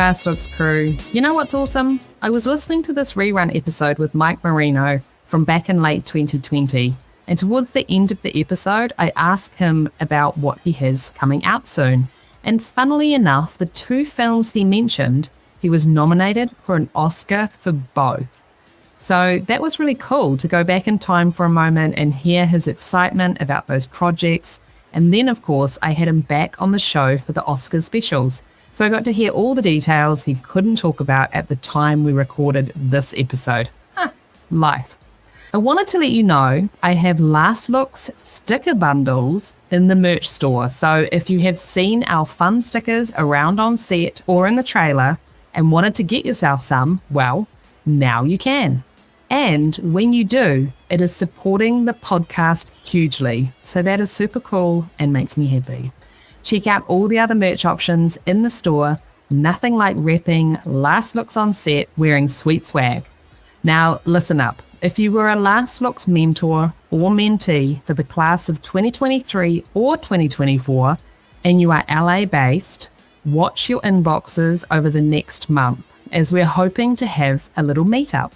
Last Looks crew. You know what's awesome? I was listening to this rerun episode with Mike Marino from back in late 2020. And towards the end of the episode, I asked him about what he has coming out soon. And funnily enough, the two films he mentioned, he was nominated for an Oscar for both. So that was really cool to go back in time for a moment and hear his excitement about those projects. And then, of course, I had him back on the show for the Oscar specials. So I got to hear all the details he couldn't talk about at the time we recorded this episode. Life. I wanted to let you know I have Last Looks sticker bundles in the merch store. So if you have seen our fun stickers around on set or in the trailer and wanted to get yourself some, well, now you can. And when you do, it is supporting the podcast hugely. So that is super cool and makes me happy. Check out all the other merch options in the store. Nothing like repping Last Looks on set wearing sweet swag. Now, listen up. If you were a Last Looks mentor or mentee for the class of 2023 or 2024, and you are LA based, watch your inboxes over the next month as we're hoping to have a little meetup.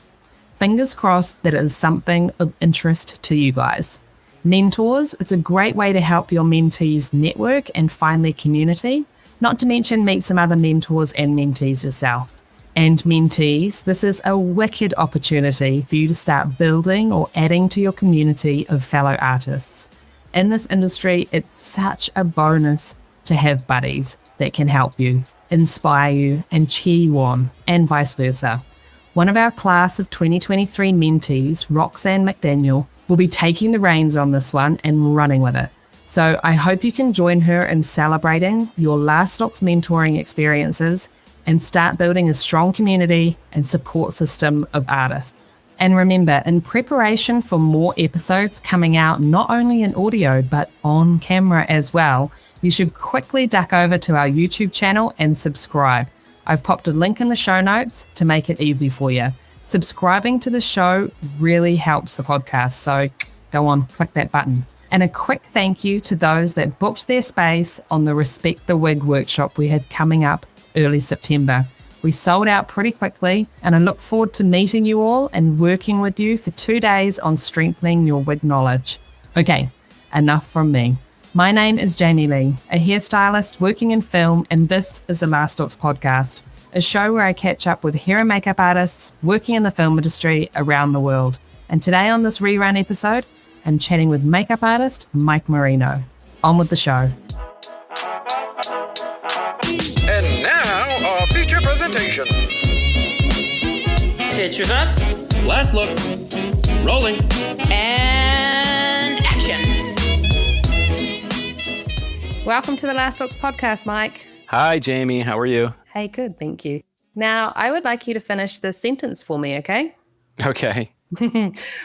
Fingers crossed that it is something of interest to you guys. Mentors, it's a great way to help your mentees network and find their community, not to mention meet some other mentors and mentees yourself. And mentees, this is a wicked opportunity for you to start building or adding to your community of fellow artists. In this industry, it's such a bonus to have buddies that can help you, inspire you, and cheer you on, and vice versa. One of our class of 2023 mentees, Roxanne McDaniel, will be taking the reins on this one and running with it. So I hope you can join her in celebrating your Last Looks mentoring experiences and start building a strong community and support system of artists. And remember, in preparation for more episodes coming out not only in audio but on camera as well, you should quickly duck over to our YouTube channel and subscribe. I've popped a link in the show notes to make it easy for you. Subscribing to the show really helps the podcast, so go on, click that button. And a quick thank you to those that booked their space on the Respect the Wig workshop we had coming up early September. We sold out pretty quickly, and I look forward to meeting you all and working with you for 2 days on strengthening your wig knowledge. Okay, enough from me. My name is Jamie Lee, a hairstylist working in film, and this is the Last Looks podcast, a show where I catch up with hair and makeup artists working in the film industry around the world. And today on this rerun episode, I'm chatting with makeup artist Mike Marino. On with the show. And now, our feature presentation. Pictures up. Last Looks. Rolling. And action. Welcome to the Last Looks podcast, Mike. Hi, Jamie. How are you? Hey, good, thank you. Now, I would like you to finish this sentence for me, okay? Okay.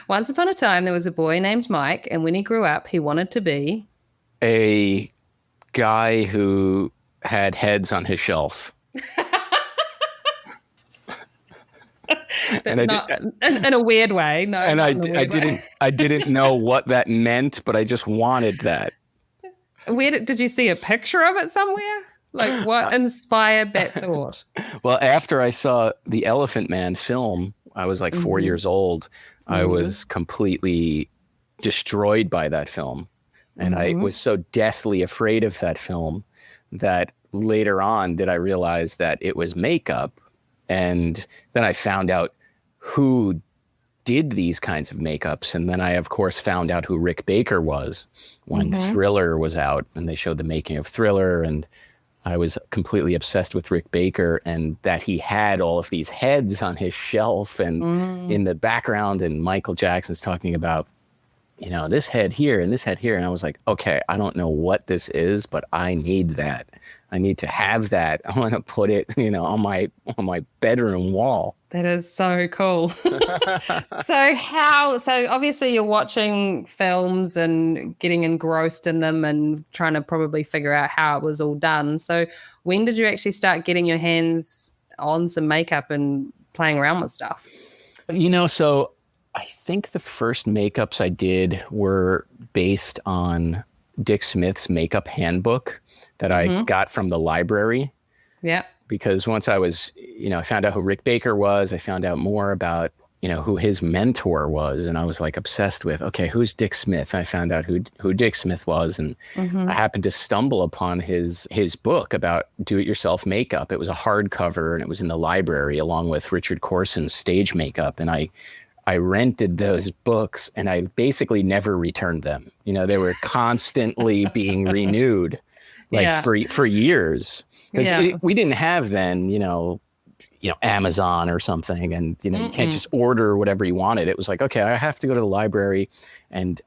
Once upon a time, there was a boy named Mike, and when he grew up, he wanted to be... A guy who had heads on his shelf. In a weird way. No, and I didn't know what that meant, but I just wanted that. Did you see a picture of it somewhere? Like, what inspired that thought? Well, after I saw the Elephant Man film, I was like 4 years old. I was completely destroyed by that film. And I was so deathly afraid of that film that later on did I realize that it was makeup. And then I found out who did these kinds of makeups. And then I, of course, found out who Rick Baker was when Thriller was out and they showed the making of Thriller. And I was completely obsessed with Rick Baker and that he had all of these heads on his shelf and in the background. And Michael Jackson's talking about, you know, this head here and this head here. And I was like, okay, I don't know what this is, but I need that. I need to have that. I want to put it, you know, on my bedroom wall. That is so cool. So obviously you're watching films and getting engrossed in them and trying to probably figure out how it was all done. So when did you actually start getting your hands on some makeup and playing around with stuff? You know, so I think the first makeups I did were based on Dick Smith's makeup handbook that I got from the library. Yeah. because once I was, I found out who Rick Baker was, I found out more about, who his mentor was. And I was like obsessed with, okay, who's Dick Smith? I found out who Dick Smith was. And I happened to stumble upon his book about do-it-yourself makeup. It was a hardcover and it was in the library along with Richard Corson's stage makeup. And I rented those books and I basically never returned them. They were constantly being renewed for years. Because we didn't have then, Amazon or something, and you can't just order whatever you wanted. It was like, okay, I have to go to the library, and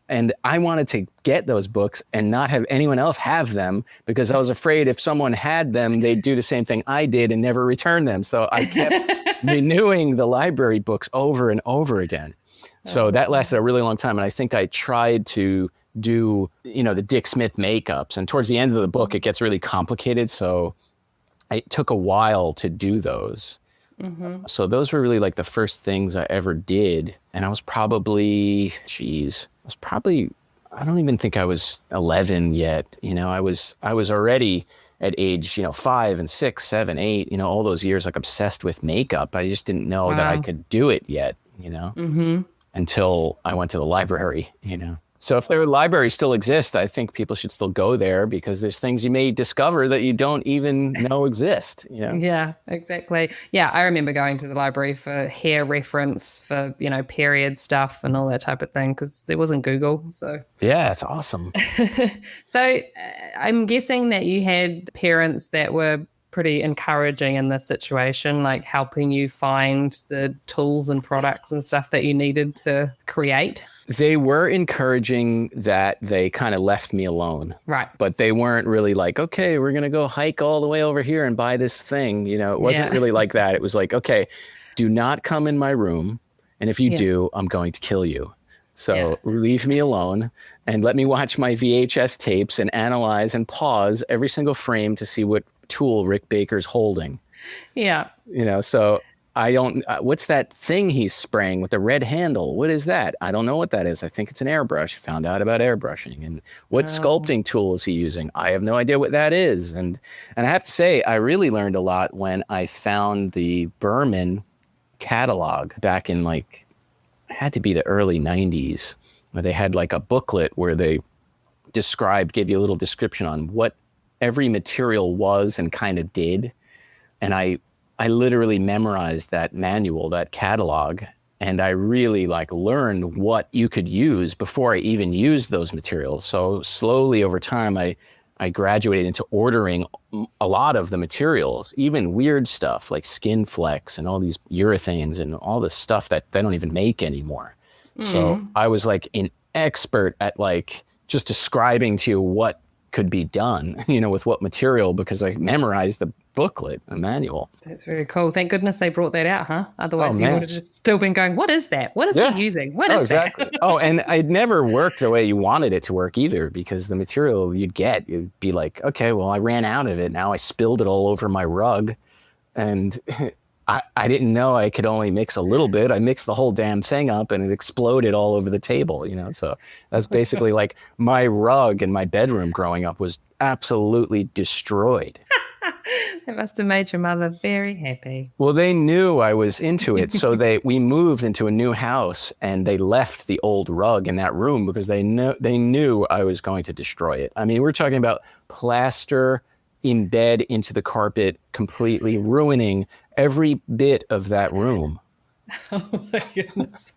I wanted to get those books and not have anyone else have them because I was afraid if someone had them, they'd do the same thing I did and never return them. So I kept renewing the library books over and over again. So that lasted a really long time, and I think I tried to do the Dick Smith makeups, and towards the end of the book, it gets really complicated. So it took a while to do those. So those were really like the first things I ever did. And I was probably, I don't even think I was 11 yet. I was already at age, 5 and 6, 7, 8, all those years, like obsessed with makeup. I just didn't know that I could do it yet, until I went to the library, So if their libraries still exist, I think people should still go there because there's things you may discover that you don't even know exist. Yeah, exactly. Yeah, I remember going to the library for hair reference, for, period stuff and all that type of thing because there wasn't Google. So yeah, it's awesome. So I'm guessing that you had parents that were pretty encouraging in this situation, like helping you find the tools and products and stuff that you needed to create? They were encouraging that they kind of left me alone. Right. But they weren't really like, okay, we're going to go hike all the way over here and buy this thing. It wasn't really like that. It was like, okay, do not come in my room. And if you do, I'm going to kill you. So leave me alone and let me watch my VHS tapes and analyze and pause every single frame to see what tool Rick Baker's holding. Yeah. So I don't, what's that thing he's spraying with the red handle? What is that? I don't know what that is. I think it's an airbrush. I found out about airbrushing. And what sculpting tool is he using? I have no idea what that is. And I have to say, I really learned a lot when I found the Berman catalog back in it had to be the early 90s, where they had like a booklet where they gave you a little description on what every material was and kind of did. And I literally memorized that manual, that catalog, and I really learned what you could use before I even used those materials. So slowly over time, I graduated into ordering a lot of the materials, even weird stuff like Skin Flex and all these urethanes and all this stuff that they don't even make anymore. So I was an expert at just describing to you what could be done, with what material, because I memorized the booklet, a manual. That's very cool. Thank goodness they brought that out, huh? Otherwise you would have just still been going, what is that? What is he using? What is exactly. that? And it never worked the way you wanted it to work either, because the material you'd be like, okay, well, I ran out of it. Now I spilled it all over my rug. And I didn't know I could only mix a little bit. I mixed the whole damn thing up and it exploded all over the table, So that's basically my rug in my bedroom growing up was absolutely destroyed. That must have made your mother very happy. Well, they knew I was into it. So we moved into a new house and they left the old rug in that room because they knew I was going to destroy it. I mean, we're talking about plaster embed into the carpet, completely ruining every bit of that room. Oh my goodness.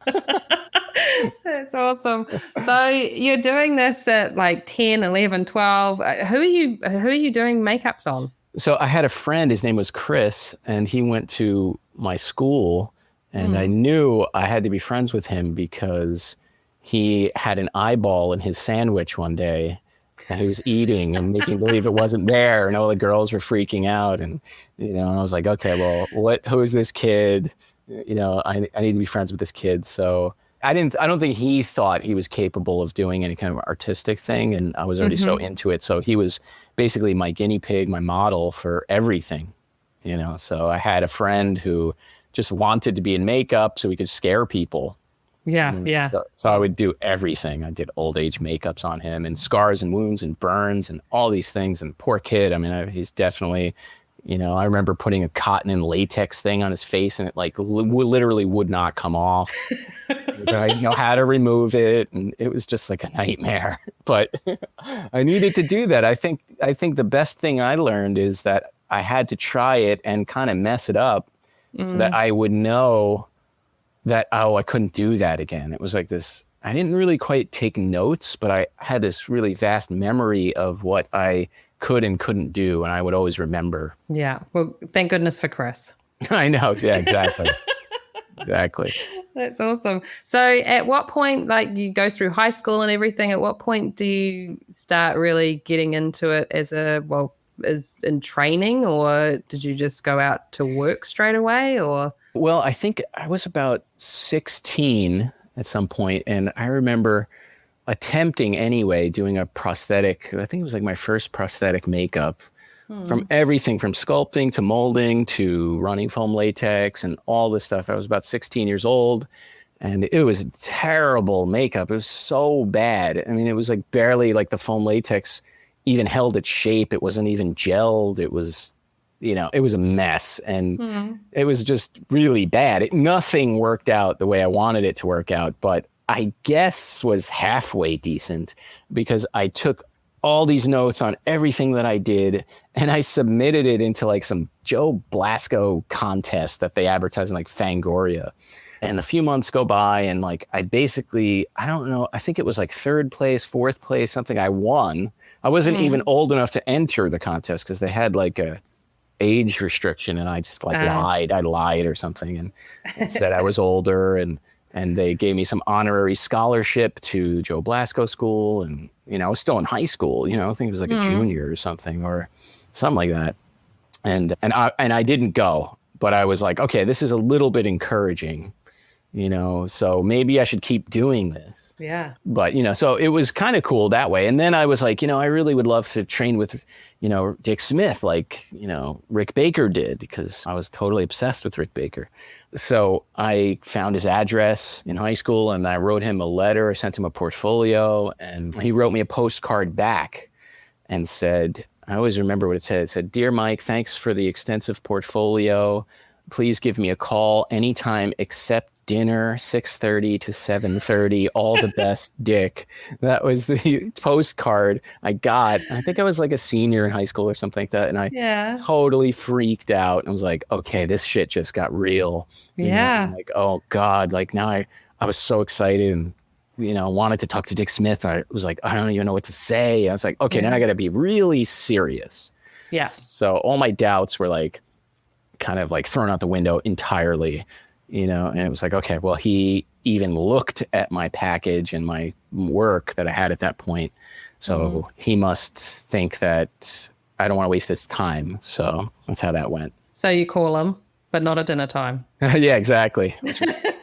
That's awesome. So you're doing this at 10, 11, 12. Who are you doing makeups on? So I had a friend, his name was Chris, and he went to my school, and I knew I had to be friends with him because he had an eyeball in his sandwich one day. And he was eating and making believe it wasn't there, and all the girls were freaking out. And and I was like, okay, well, who is this kid? I need to be friends with this kid. So I don't think he thought he was capable of doing any kind of artistic thing, and I was already so into it. So he was basically my guinea pig, my model for everything. So I had a friend who just wanted to be in makeup so he could scare people. Yeah. So I would do everything. I did old age makeups on him and scars and wounds and burns and all these things. And poor kid, I mean, he's definitely, I remember putting a cotton and latex thing on his face, and it like literally would not come off. I had to remove it, and it was just like a nightmare. But I needed to do that. I think the best thing I learned is that I had to try it and kind of mess it up so that I would know that, I couldn't do that again. It was like this, I didn't really quite take notes, but I had this really vast memory of what I could and couldn't do, and I would always remember. Yeah. Well, thank goodness for Chris. I know. Yeah, exactly. Exactly. That's awesome. So at what point, like you go through high school and everything, at what point do you start really getting into it as in training, or did you just go out to work straight away, or? Well, I think I was about 16 at some point, and I remember attempting anyway, doing a prosthetic. I think it was like my first prosthetic makeup, from everything from sculpting to molding to running foam latex and all this stuff. I was about 16 years old, and it was terrible makeup. It was so bad. I mean, it was like barely like the foam latex even held its shape. It wasn't even gelled. It was, it was a mess, and it was just really bad. Nothing worked out the way I wanted it to work out, but I guess was halfway decent because I took all these notes on everything that I did, and I submitted it into like some Joe Blasco contest that they advertise in like Fangoria. And a few months go by, and like I don't know, I think it was like third place, fourth place, something. I won. I wasn't even old enough to enter the contest because they had like a age restriction, and I just lied. I lied or something and said I was older, and they gave me some honorary scholarship to Joe Blasco School. And, I was still in high school, I think it was like a junior or something like that. And I didn't go, but I was like, okay, this is a little bit encouraging, so maybe I should keep doing this. Yeah. But, so it was kind of cool that way. And then I was like, I really would love to train with, Dick Smith, like, Rick Baker did, because I was totally obsessed with Rick Baker. So I found his address in high school, and I wrote him a letter, sent him a portfolio, and he wrote me a postcard back and said, I always remember what it said. It said, "Dear Mike, thanks for the extensive portfolio. Please give me a call anytime except dinner, 6:30 to 7:30. All the best, Dick." That was the postcard I got. I think I was like a senior in high school or something like that. And I totally freaked out and was like, okay, this shit just got real. Like, oh God, like now I was so excited and, wanted to talk to Dick Smith. I was like, I don't even know what to say. I was like, okay, now I got to be really serious. Yeah. So all my doubts were like kind of like thrown out the window entirely. And it was like, okay, well, he even looked at my package and my work that I had at that point. So he must think that I don't want to waste his time. So that's how that went. So you call him, but not at dinner time. Yeah, exactly.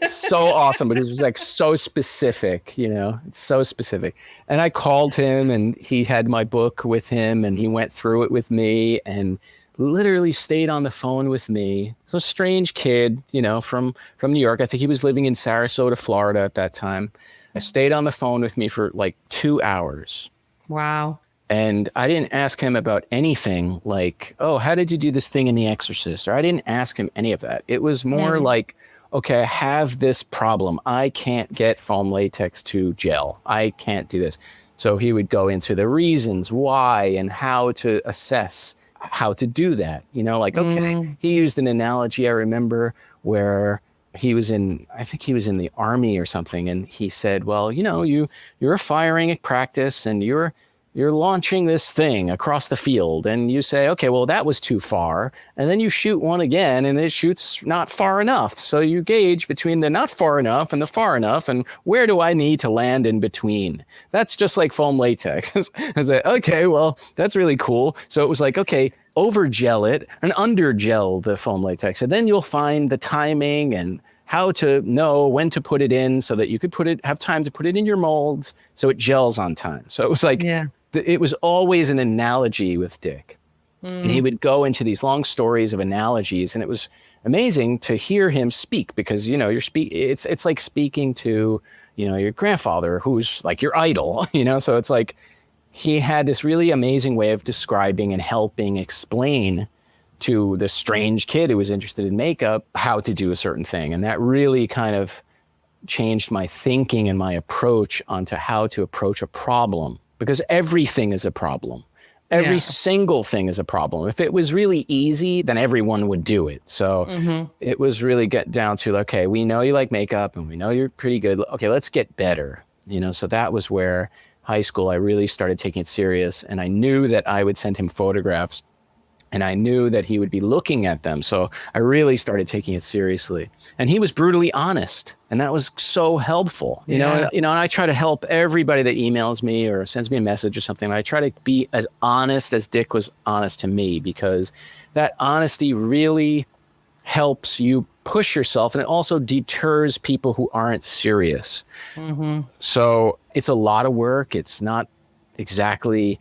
So awesome. But it was like so specific, it's so specific. And I called him, and he had my book with him, and he went through it with me and literally stayed on the phone with me. So strange kid, from New York. I think he was living in Sarasota, Florida at that time. I stayed on the phone with me for like 2 hours. Wow. And I didn't ask him about anything like, oh, how did you do this thing in The Exorcist? Or I didn't ask him any of that. It was more like, okay, I have this problem. I can't get foam latex to gel. I can't do this. So he would go into the reasons why and how to assess how to do that. Okay, he used an analogy I remember where he was in the army or something, and he said, well, you're firing at practice, and you're launching this thing across the field, and you say, okay, well, that was too far, and then you shoot one again, and it shoots not far enough. So you gauge between the not far enough and the far enough, and where do I need to land in between? That's just like foam latex. I was like, okay, well, that's really cool. So it was like, okay, over gel it and under gel the foam latex, and then you'll find the timing and how to know when to put it in so that you could have time to put it in your molds so it gels on time. So it was like, it was always an analogy with Dick. And he would go into these long stories of analogies, and it was amazing to hear him speak because, it's like speaking to, your grandfather who's like your idol, so it's like he had this really amazing way of describing and helping explain to this strange kid who was interested in makeup how to do a certain thing. And that really kind of changed my thinking and my approach onto how to approach a problem, because everything is a problem. Every single thing is a problem. If it was really easy, then everyone would do it. So it was really get down to, okay, we know you like makeup and we know you're pretty good. Okay, let's get better. So that was where high school, I really started taking it serious. And I knew that I would send him photographs and I knew that he would be looking at them. So I really started taking it seriously. And he was brutally honest. And that was so helpful. You know, and I try to help everybody that emails me or sends me a message or something. I try to be as honest as Dick was honest to me, because that honesty really helps you push yourself, and it also deters people who aren't serious. So it's a lot of work. It's not exactly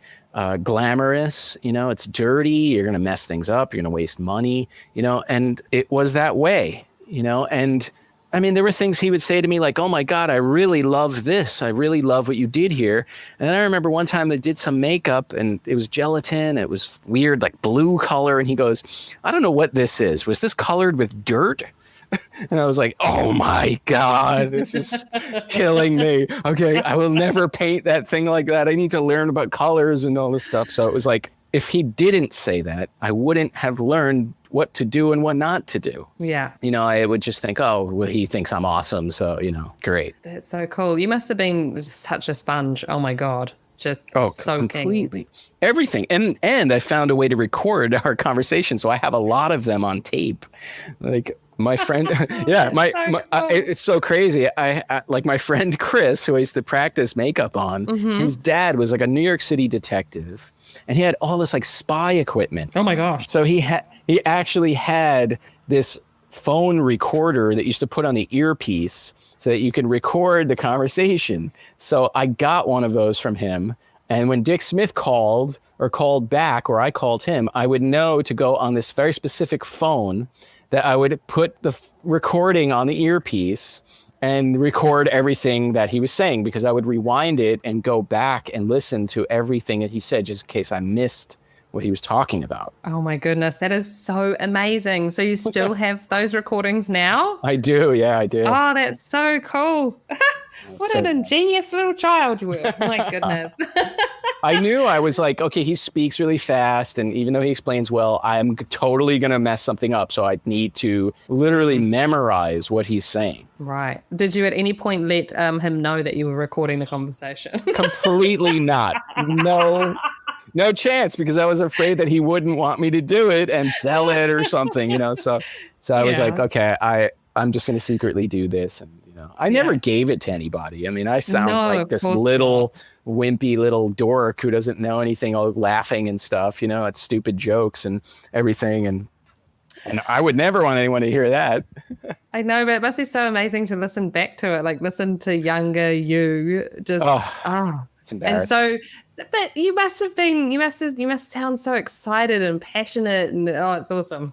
glamorous, it's dirty. You're going to mess things up. You're going to waste money, and it was that way, and I mean, there were things he would say to me like, oh my God, I really love this. I really love what you did here. And then I remember one time they did some makeup and it was gelatin. It was weird, like blue color. And he goes, I don't know what this is. Was this colored with dirt? And I was like, oh my God, this is killing me. Okay, I will never paint that thing like that. I need to learn about colors and all this stuff. So it was like, if he didn't say that, I wouldn't have learned what to do and what not to do. Yeah. I would just think, oh, well, he thinks I'm awesome. So, great. That's so cool. You must have been such a sponge. Oh my God. Just soaking. Completely. Everything. And I found a way to record our conversation. So I have a lot of them on tape. Like my friend, it's so crazy. I like my friend Chris, who I used to practice makeup on, his dad was like a New York City detective. And he had all this like spy equipment. Oh my gosh. So he actually had this phone recorder that used to put on the earpiece so that you could record the conversation. So I got one of those from him. And when Dick Smith called or called back, or I called him, I would know to go on this very specific phone that I would put the recording on the earpiece and record everything that he was saying, because I would rewind it and go back and listen to everything that he said, just in case I missed what he was talking about. Oh my goodness, that is so amazing. So you still have those recordings now? I do, yeah, I do. Oh, that's so cool. What an ingenious little child you were. Oh my goodness. I knew. I was like, okay, he speaks really fast, and even though he explains well, I'm totally going to mess something up. So I need to literally memorize what he's saying. Right. Did you at any point let him know that you were recording the conversation? Completely not. No chance, because I was afraid that he wouldn't want me to do it and sell it or something, So I was like, okay, I'm just going to secretly do this. And, I never gave it to anybody. I mean, I sound like this little wimpy little dork who doesn't know anything, all laughing and stuff, at stupid jokes and everything. And I would never want anyone to hear that. I know, but it must be so amazing to listen back to it, like listen to younger you. Just it's embarrassing. And so, but you must sound so excited and passionate, and it's awesome.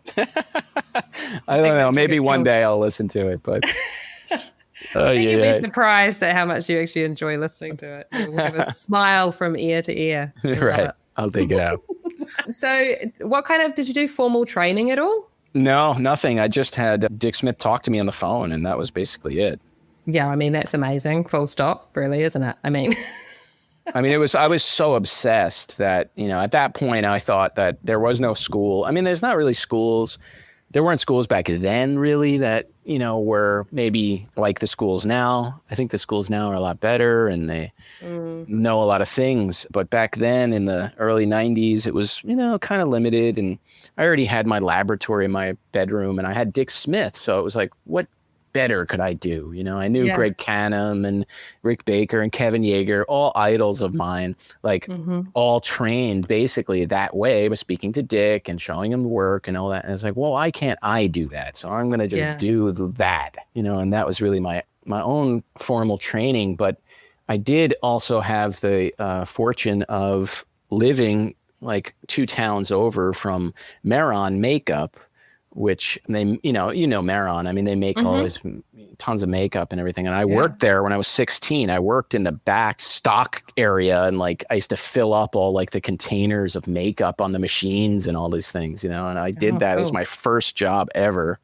I don't know. Maybe one day I'll listen to it, but. I think you'll be surprised at how much you actually enjoy listening to it. You'll have a smile from ear to ear. Right. I'll take it out. So did you do formal training at all? No, nothing. I just had Dick Smith talk to me on the phone, and that was basically it. Yeah, I mean, that's amazing. Full stop, really, isn't it? I mean, I was so obsessed that, at that point I thought that there was no school. I mean, there's not really schools. There weren't schools back then really that, were maybe like the schools now. I think the schools now are a lot better and they know a lot of things. But back then in the early 90s, it was, kind of limited. And I already had my laboratory in my bedroom and I had Dick Smith. So it was like, what better could I do? I knew Greg Canham and Rick Baker and Kevin Yeager, all idols of mine, like all trained basically that way, but speaking to Dick and showing him work and all that. And it's like, well, why can't I do that? So I'm going to just do that, and that was really my own formal training. But I did also have the fortune of living like 2 towns over from Maron Makeup, which they, Maron. I mean, they make all this tons of makeup and everything. And I worked there when I was 16. I worked in the back stock area, and like I used to fill up all like the containers of makeup on the machines and all these things, and I did that. Cool. It was my first job ever.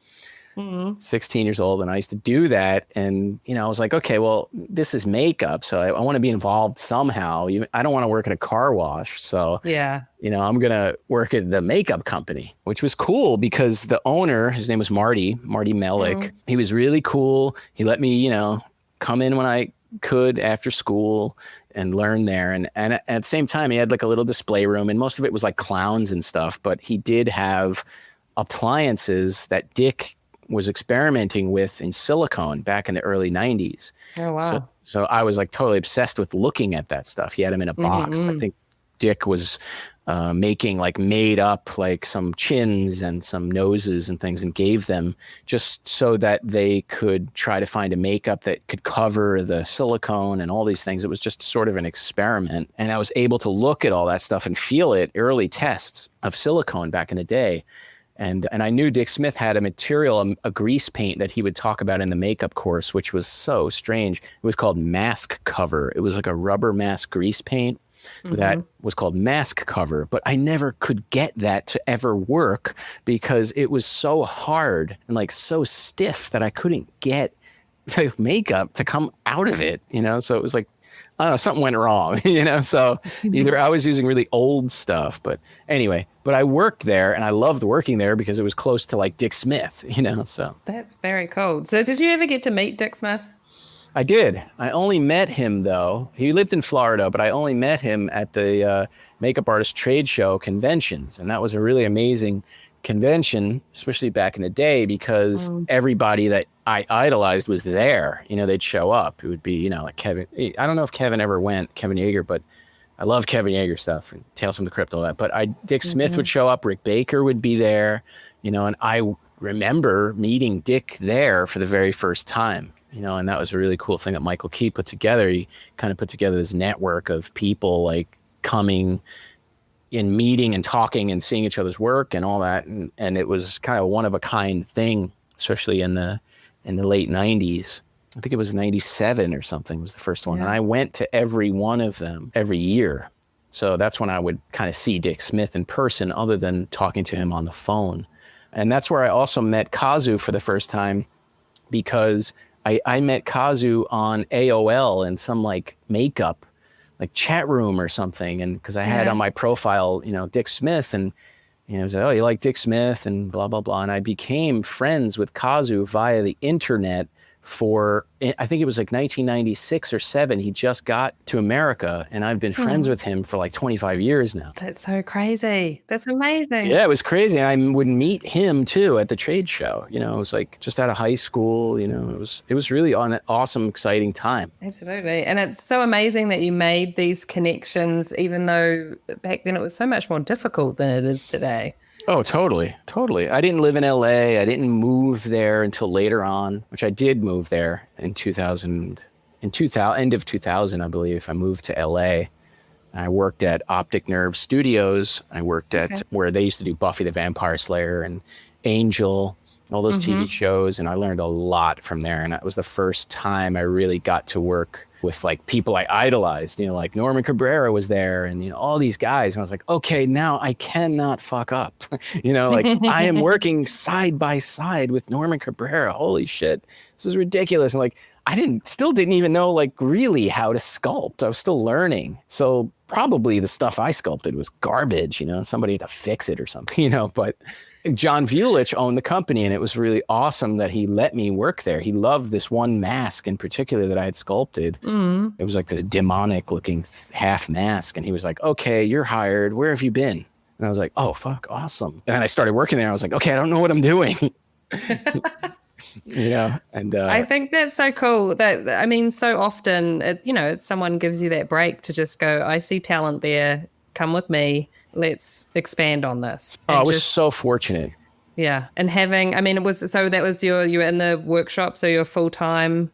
16 years old, and I used to do that, and I was like, okay, well, this is makeup, so I want to be involved somehow. I don't want to work at a car wash, so I'm gonna work at the makeup company, which was cool because the owner, his name was Marty Melick. He was really cool. He let me come in when I could after school and learn there, and at the same time he had like a little display room, and most of it was like clowns and stuff, but he did have appliances that Dick was experimenting with in silicone back in the early 90s. Oh, wow. So I was like totally obsessed with looking at that stuff. He had them in a box. I think Dick was making like made up like some chins and some noses and things, and gave them just so that they could try to find a makeup that could cover the silicone and all these things. It was just sort of an experiment. And I was able to look at all that stuff and feel it, early tests of silicone back in the day. And I knew Dick Smith had a material, a grease paint that he would talk about in the makeup course, which was so strange. It was called Mask Cover. It was like a rubber mask grease paint that was called Mask Cover. But I never could get that to ever work because it was so hard and like so stiff that I couldn't get the makeup to come out of it, So it was like, I don't know, something went wrong, so either I was using really old stuff, but anyway, but I worked there and I loved working there because it was close to like Dick Smith, so. That's very cool. So did you ever get to meet Dick Smith? I did. I only met him though. He lived in Florida, but I only met him at the makeup artist trade show conventions. And that was a really amazing convention, especially back in the day, because everybody that I idolized was there. They'd show up. It would be, like Kevin. I don't know if Kevin ever went, Kevin Yeager, but I love Kevin Yeager stuff and Tales from the Crypt, all that. But Dick Smith would show up. Rick Baker would be there, and I remember meeting Dick there for the very first time, and that was a really cool thing that Michael Key put together. He kind of put together this network of people like coming in, meeting and talking and seeing each other's work and all that. And it was kind of one of a kind thing, especially in the late 90s. I think it was 97 or something was the first one. Yeah. And I went to every one of them every year. So that's when I would kind of see Dick Smith in person other than talking to him on the phone. And that's where I also met Kazu for the first time, because I met Kazu on AOL in some like makeup, like chat room or something. And because I had on my profile, Dick Smith, and I was like, oh, you like Dick Smith and blah, blah, blah. And I became friends with Kazu via the internet for, I think it was like 1996 or 7. He just got to America, and I've been friends with him for like 25 years now. That's so crazy. That's amazing. Yeah, it was crazy. I would meet him too at the trade show. It was like just out of high school, it was really an awesome, exciting time. Absolutely. And it's so amazing that you made these connections, even though back then it was so much more difficult than it is today. Oh, totally. I didn't live in LA. I didn't move there until later on, which I did move there in 2000, end of 2000, I believe. I moved to LA. I worked at Optic Nerve Studios. I worked at where they used to do Buffy the Vampire Slayer and Angel, all those TV shows. And I learned a lot from there. And that was the first time I really got to work with like people I idolized, like Norman Cabrera was there, and all these guys. And I was like, okay, now I cannot fuck up. Like I am working side by side with Norman Cabrera. Holy shit, this is ridiculous. And like I still didn't even know like really how to sculpt. I was still learning. So probably the stuff I sculpted was garbage. Somebody had to fix it or something. But John Vulich owned the company, and it was really awesome that he let me work there. He loved this one mask in particular that I had sculpted. It was like this demonic looking half mask. And he was like, okay, you're hired. Where have you been? And I was like, oh, fuck, awesome. And I started working there. I was like, okay, I don't know what I'm doing. And I think that's so cool. So often, someone gives you that break to just go, I see talent there. Come with me. Let's expand on this. I was so fortunate. Yeah. And you were in the workshop, so you're full-time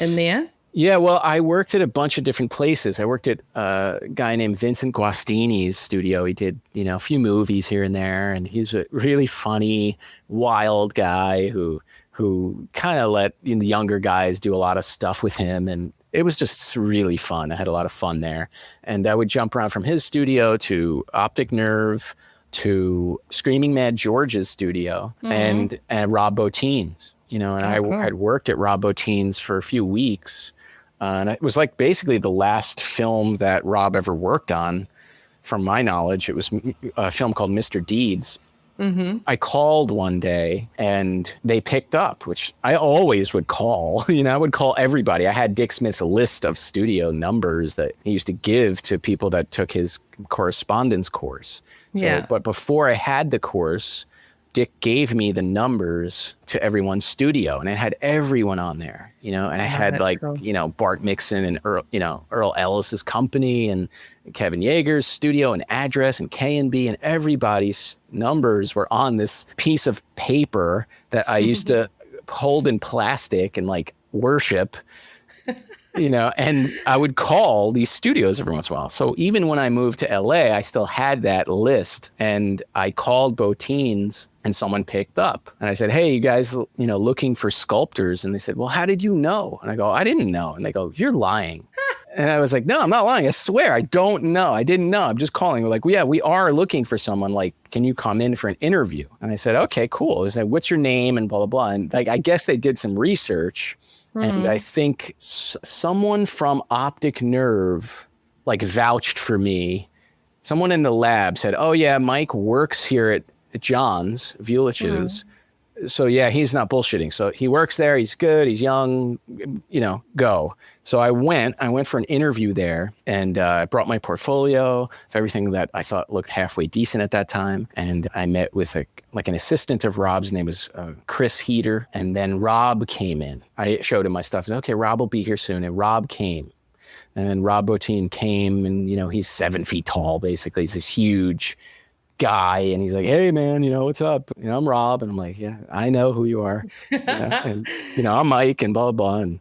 in there? Yeah, well, I worked at a bunch of different places. I worked at a guy named Vincent Guastini's studio. He did, a few movies here and there, and he's a really funny, wild guy who kind of let the younger guys do a lot of stuff with him, and it was just really fun. I had a lot of fun there, and I would jump around from his studio to Optic Nerve to Screaming Mad George's studio and Rob Bottin's. And I had worked at Rob Bottin's for a few weeks. And it was like basically the last film that Rob ever worked on, from my knowledge. It was a film called Mr. Deeds. Mm-hmm. I called one day and they picked up, which I always would call. I would call everybody. I had Dick Smith's list of studio numbers that he used to give to people that took his correspondence course. But before I had the course, Dick gave me the numbers to everyone's studio, and it had everyone on there, and I had cool. Bart Mixon and Earl Ellis's company and Kevin Yeager's studio and address and K&B, and everybody's numbers were on this piece of paper that I used to hold in plastic and worship. And I would call these studios every once in a while. So even when I moved to LA, I still had that list, and I called Bottin's and someone picked up, and I said, "Hey, you guys, looking for sculptors?" And they said, "Well, how did you know?" And I go, "I didn't know." And they go, "You're lying." And I was like, "No, I'm not lying. I swear, I don't know. I didn't know. I'm just calling." We're like, "Well, yeah, we are looking for someone. Can you come in for an interview?" And I said, "Okay, cool." They said, "What's your name?" And blah, blah, blah. And I guess they did some research. And I think someone from Optic Nerve vouched for me. Someone in the lab said, "Oh yeah, Mike works here at John's, Vulich's. So yeah, he's not bullshitting. So he works there. He's good. He's young, go." So I went for an interview there, and I brought my portfolio of everything that I thought looked halfway decent at that time. And I met with an assistant of Rob's. Name was Chris Heater. And then Rob came in. I showed him my stuff. I said, "Okay, Rob will be here soon." And Rob came. And then Rob Bottin came, and, he's 7 feet tall, basically. He's this huge guy, and he's like, "Hey man, what's up? I'm Rob." And I'm like, "Yeah, I know who you are." And I'm Mike, and blah blah blah. And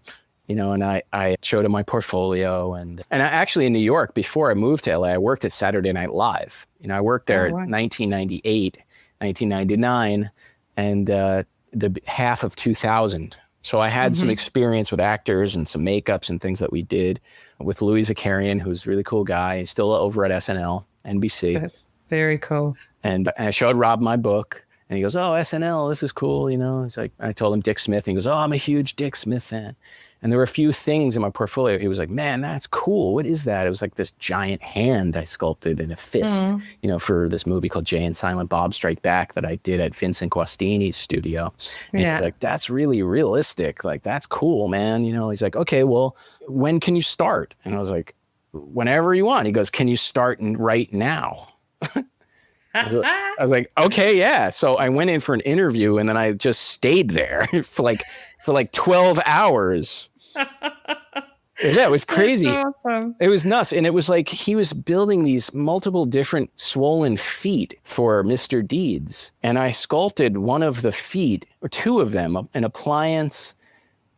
and I showed him my portfolio, and I actually, in New York, before I moved to LA, I worked at Saturday Night Live. I worked there in 1998, 1999, and the half of 2000. So I had some experience with actors and some makeups and things that we did with Louis Zakarian, who's a really cool guy. He's still over at SNL, NBC. That's very cool. And I showed Rob my book, and he goes, "Oh, SNL, this is cool." It's like, I told him Dick Smith, and he goes, "Oh, I'm a huge Dick Smith fan." And there were a few things in my portfolio. He was like, "Man, that's cool. What is that?" It was like this giant hand I sculpted in a fist, for this movie called Jay and Silent Bob Strike Back that I did at Vincent Guastini's studio. And he's like, "That's really realistic. That's cool, man." He's like, "Okay, well, when can you start?" And I was like, "Whenever you want." He goes, "Can you start right now?" I was like, "Okay, yeah." So I went in for an interview, and then I just stayed there for 12 hours. Yeah, it was crazy. That's awesome. It was nuts. And it was like he was building these multiple different swollen feet for Mr. Deeds. And I sculpted one of the feet, or two of them, an appliance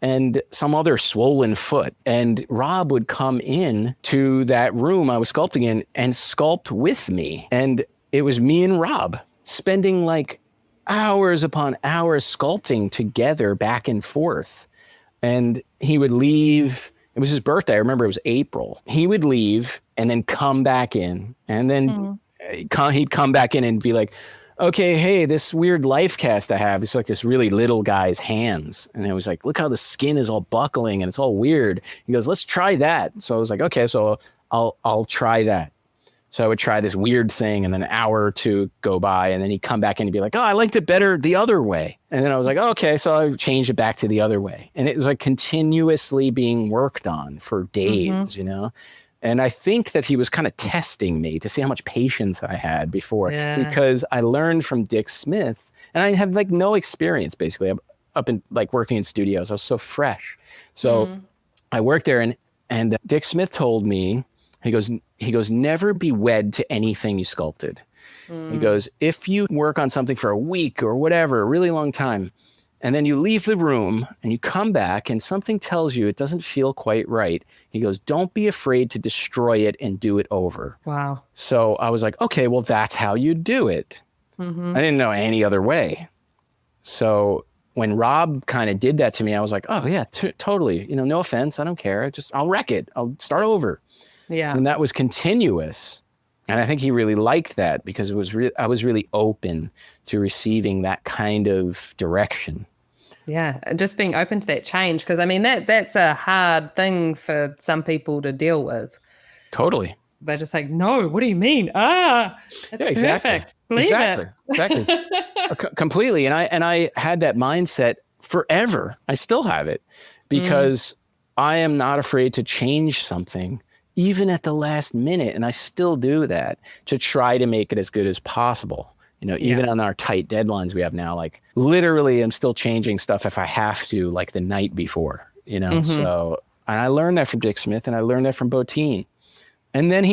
and some other swollen foot. And Rob would come in to that room I was sculpting in and sculpt with me. And it was me and Rob spending hours upon hours sculpting together back and forth. And he would leave. It was his birthday. I remember it was April. He would leave and then come back in. And then he'd come back in and be like, "Okay, hey, this weird life cast I have, it's like this really little guy's hands." And it was like, "Look how the skin is all buckling and it's all weird." He goes, "Let's try that." So I was like, "Okay, so I'll try that." So I would try this weird thing, and then an hour or two go by, and then he'd come back in and be like, "Oh, I liked it better the other way." And then I was like, "Okay," so I changed it back to the other way. And it was continuously being worked on for days, And I think that he was kind of testing me to see how much patience I had before, because I learned from Dick Smith, and I had no experience basically up in working in studios. I was so fresh. So I worked there, and Dick Smith told me, he goes, "Never be wed to anything you sculpted." He goes, "If you work on something for a week or whatever, a really long time, and then you leave the room and you come back and something tells you it doesn't feel quite right. He goes, don't be afraid to destroy it and do it over. Wow. So I was like, okay, well, that's how you do it. I didn't know any other way. So when Rob kind of did that to me, I was like, oh yeah, totally. No offense. I don't care. I'll wreck it. I'll start over. Yeah. And that was continuous. And I think he really liked that because I was really open to receiving that kind of direction. Yeah, just being open to that change, because I mean that's a hard thing for some people to deal with. Totally. They're just like, no, what do you mean? It's perfect. Believe it. Exactly. Completely. And I had that mindset forever. I still have it because I am not afraid to change something even at the last minute. And I still do that to try to make it as good as possible. Even on our tight deadlines we have now, like literally I'm still changing stuff if I have to, like the night before, So, and I learned that from Dick Smith and I learned that from Bottin. And then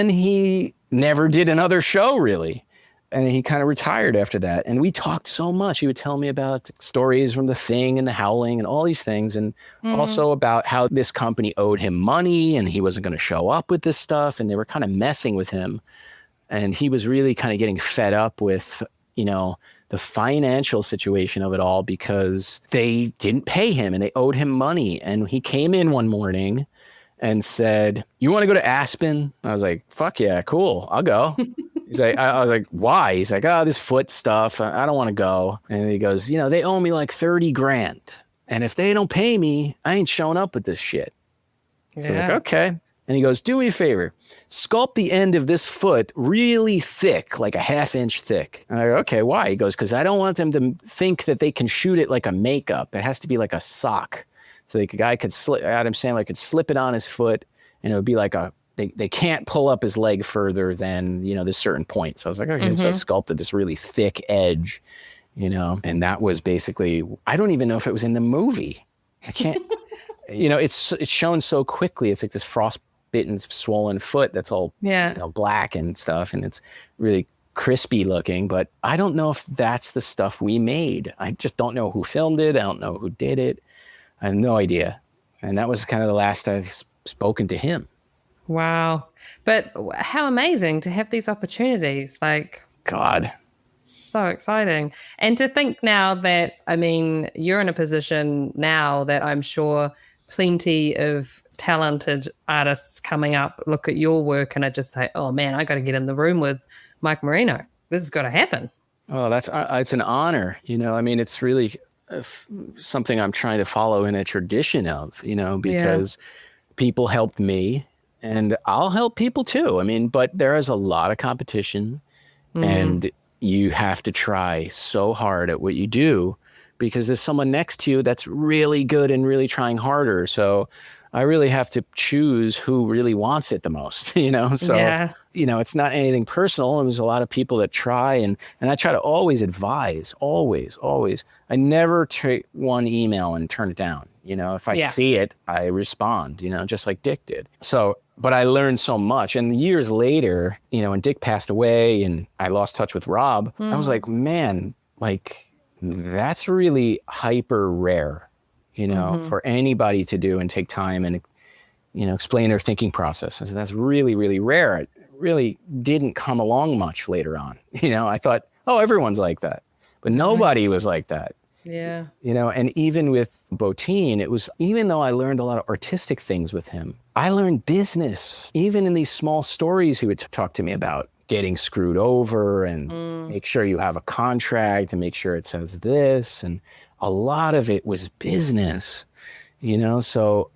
he never did another show really. And he kind of retired after that. And we talked so much. He would tell me about stories from The Thing and The Howling and all these things. And also about how this company owed him money and he wasn't going to show up with this stuff. And they were kind of messing with him. And he was really kind of getting fed up with, the financial situation of it all because they didn't pay him and they owed him money. And he came in one morning and said, you want to go to Aspen? I was like, fuck yeah, cool. I'll go. He's like, I was like, why? He's like, oh, this foot stuff. I don't want to go. And he goes, they owe me like 30 grand. And if they don't pay me, I ain't showing up with this shit. So I'm like, okay. And he goes, do me a favor, sculpt the end of this foot really thick, like a 1/2 inch thick. And I go, okay, why? He goes, because I don't want them to think that they can shoot it like a makeup. It has to be like a sock. So the guy could slip, Adam Sandler could slip it on his foot and it would be like they can't pull up his leg further than, this certain point. So I was like, okay, so I sculpted this really thick edge, and that was basically, I don't even know if it was in the movie. I can't, it's shown so quickly. It's like this frostbitten, swollen foot that's all black and stuff. And it's really crispy looking, but I don't know if that's the stuff we made. I just don't know who filmed it. I don't know who did it. I have no idea. And that was kind of the last I've spoken to him. Wow. But how amazing to have these opportunities. Like, God. So exciting. And to think now that, you're in a position now that I'm sure plenty of talented artists coming up look at your work and I just say, oh man, I got to get in the room with Mike Marino. This has got to happen. Oh, it's an honor. It's really something I'm trying to follow in a tradition of, because people helped me and I'll help people too. But there is a lot of competition and you have to try so hard at what you do because there's someone next to you that's really good and really trying harder. So I really have to choose who really wants it the most, So, it's not anything personal. And there's a lot of people that try and I try to always advise, always. I never take one email and turn it down. If I see it, I respond, just like Dick did. So, but I learned so much. And years later, when Dick passed away and I lost touch with Rob, I was like, man, like that's really hyper rare, for anybody to do and take time and, explain their thinking process. And so that's really, really rare. It really didn't come along much later on. I thought, oh, everyone's like that, but nobody was like that. Yeah. And even with Bottin, it was, even though I learned a lot of artistic things with him, I learned business, even in these small stories he would talk to me about getting screwed over and make sure you have a contract and make sure it says this. And a lot of it was business, so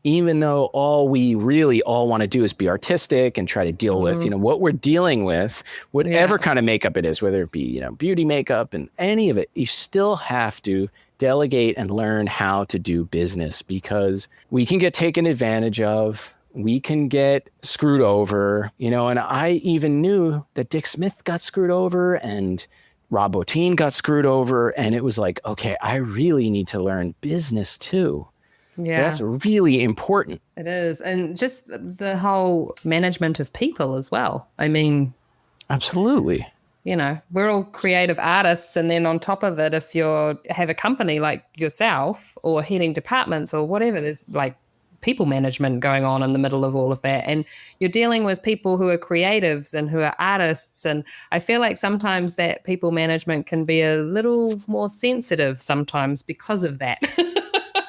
even though all we really all want to do is be artistic and try to deal with, what we're dealing with, whatever kind of makeup it is, whether it be, beauty makeup and any of it, you still have to delegate and learn how to do business because we can get taken advantage of. We can get screwed over, and I even knew that Dick Smith got screwed over and Rob Bottin got screwed over. And it was like, okay, I really need to learn business too. Yeah. That's really important. It is. And just the whole management of people as well. Absolutely. we're all creative artists. And then on top of it, if you have a company like yourself or heading departments or whatever, there's like people management going on in the middle of all of that. And you're dealing with people who are creatives and who are artists. And I feel like sometimes that people management can be a little more sensitive sometimes because of that.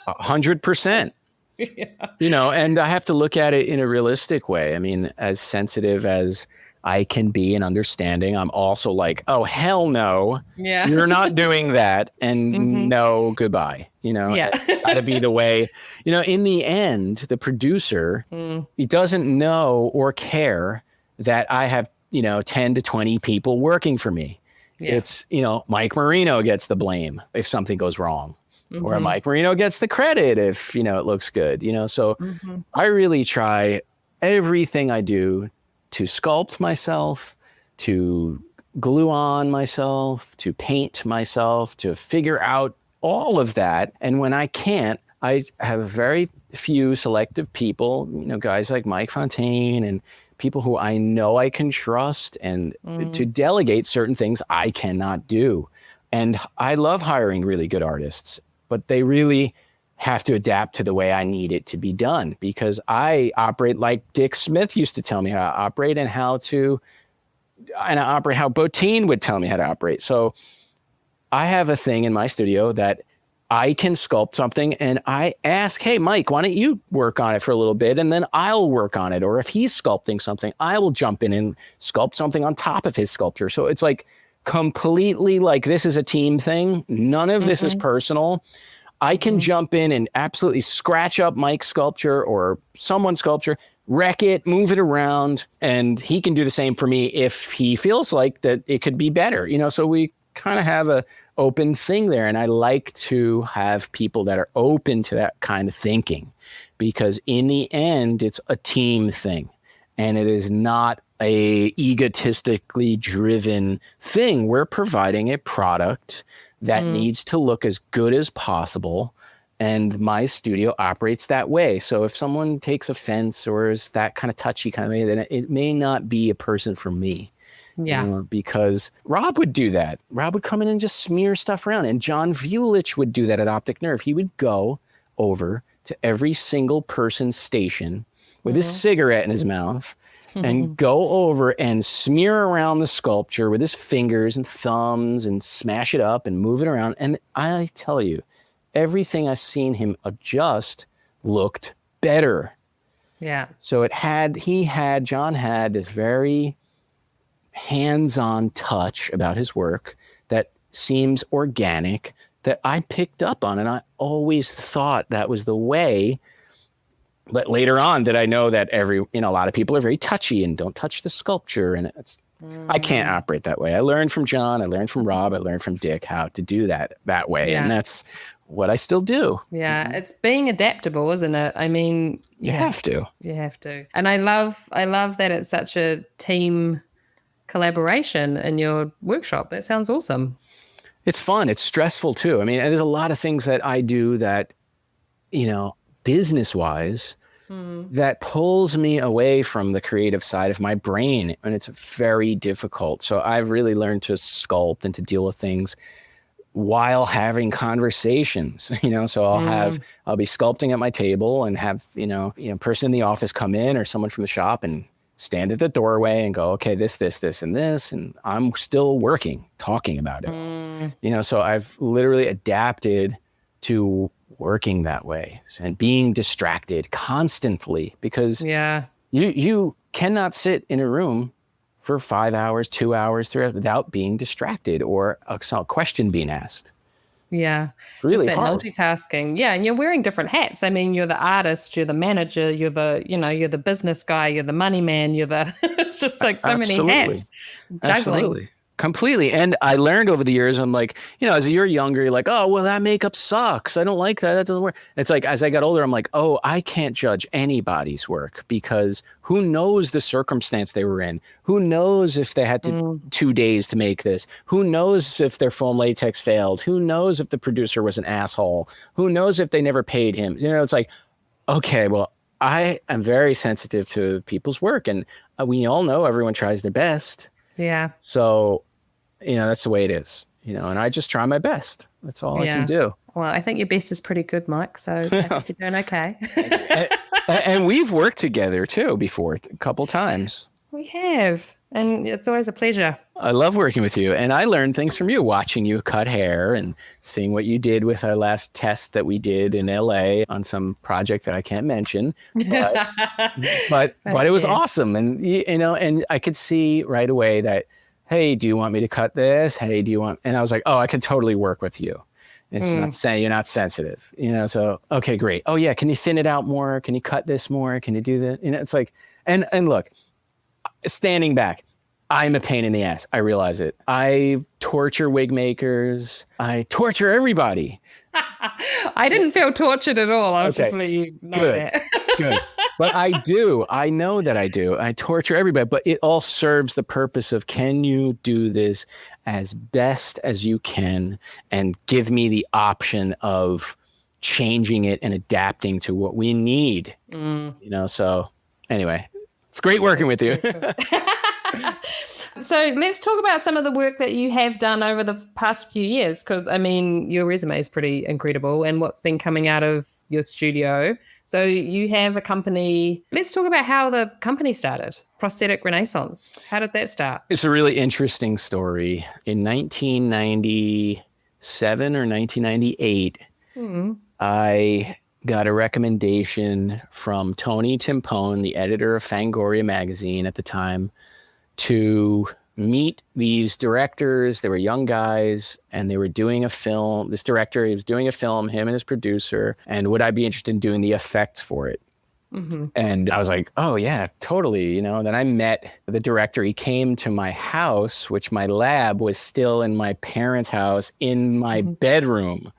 100%. Yeah. And I have to look at it in a realistic way. I mean, as sensitive as I can be and understanding, I'm also like, oh, hell no, you're not doing that. And no, goodbye. Gotta be the way, in the end, the producer, he doesn't know or care that I have, 10 to 20 people working for me. Yeah. It's, Mike Marino gets the blame if something goes wrong. Or Mike Marino gets the credit if, it looks good, So I really try everything I do to sculpt myself, to glue on myself, to paint myself, to figure out all of that. And when I can't, I have very few selective people, guys like Mike Fontaine and people who I know I can trust and to delegate certain things I cannot do. And I love hiring really good artists, but they really have to adapt to the way I need it to be done because I operate like Dick Smith used to tell me how to operate and I operate how Botine would tell me how to operate. So I have a thing in my studio that I can sculpt something and I ask, hey, Mike, why don't you work on it for a little bit and then I'll work on it. Or if he's sculpting something, I will jump in and sculpt something on top of his sculpture. So it's like completely like this is a team thing. None of this is personal. I can jump in and absolutely scratch up Mike's sculpture or someone's sculpture, wreck it, move it around, and he can do the same for me if he feels like that it could be better. So we kind of have a open thing there. And I like to have people that are open to that kind of thinking because in the end, it's a team thing and it is not a egotistically driven thing. We're providing a product that needs to look as good as possible. And my studio operates that way. So if someone takes offense or is that kind of touchy kind of way, then it may not be a person for me. Yeah. Because Rob would do that. Rob would come in and just smear stuff around. And John Vulich would do that at Optic Nerve. He would go over to every single person's station with his cigarette in his mouth and go over and smear around the sculpture with his fingers and thumbs and smash it up and move it around. And I tell you, everything I've seen him adjust looked better. Yeah. So John had this very hands-on touch about his work that seems organic that I picked up on. And I always thought that was the way. But later on did I know that a lot of people are very touchy and don't touch the sculpture. And I can't operate that way. I learned from John, I learned from Rob, I learned from Dick how to do that way. Yeah. And that's what I still do. Yeah. It's being adaptable, isn't it? I mean, you have to. You have to. And I love that it's such a team collaboration in your workshop. That sounds awesome. It's fun. It's stressful too. I mean, there's a lot of things that I do that, business-wise, that pulls me away from the creative side of my brain, and it's very difficult. So I've really learned to sculpt and to deal with things while having conversations, so I'll be sculpting at my table and have, person in the office come in or someone from the shop and stand at the doorway and go, okay, this, and this, and I'm still talking about it. So I've literally adapted to working that way and being distracted constantly because you cannot sit in a room for 5 hours, 2 hours, 3 hours without being distracted or a question being asked. Yeah. Really just that hard. Multitasking. Yeah. And you're wearing different hats. I mean, you're the artist, you're the manager, you're the business guy, you're the money man, it's just like so many hats. Juggling. Absolutely. Completely. And I learned over the years, I'm like, as you're younger, you're like, oh, well, that makeup sucks. I don't like that. That doesn't work. It's like, as I got older, I'm like, oh, I can't judge anybody's work because who knows the circumstance they were in? Who knows if they had 2 days to make this? Who knows if their foam latex failed? Who knows if the producer was an asshole? Who knows if they never paid him? It's like, okay, well, I am very sensitive to people's work and we all know everyone tries their best. Yeah. So that's the way it is, and I just try my best. That's all I can do. Well, I think your best is pretty good, Mike. So I think you're doing okay. And we've worked together too before, a couple times. We have. And it's always a pleasure. I love working with you. And I learned things from you, watching you cut hair and seeing what you did with our last test that we did in LA on some project that I can't mention. But it was awesome. And, and I could see right away that, hey, do you want me to cut this? Hey, do you want? And I was like, oh, I could totally work with you. It's not saying you're not sensitive, so, okay, great. Oh yeah. Can you thin it out more? Can you cut this more? Can you do that? It's like, and look, standing back, I'm a pain in the ass. I realize it. I torture wig makers. I torture everybody. I didn't feel tortured at all. I'll just let you know that. Good. But I do. I know that I do. I torture everybody, but it all serves the purpose of, can you do this as best as you can and give me the option of changing it and adapting to what we need? So anyway, it's great working with you. So let's talk about some of the work that you have done over the past few years, because, your resume is pretty incredible and what's been coming out of your studio. So you have a company. Let's talk about how the company started, Prosthetic Renaissance. How did that start? It's a really interesting story. In 1997 or 1998, I got a recommendation from Tony Timpone, the editor of Fangoria magazine at the time, to meet these directors. They were young guys and they were doing a film. This director, he was doing a film, him and his producer, and would I be interested in doing the effects for it? And I was like, oh yeah, totally. Then I met the director. He came to my house, which my lab was still in my parents' house in my bedroom.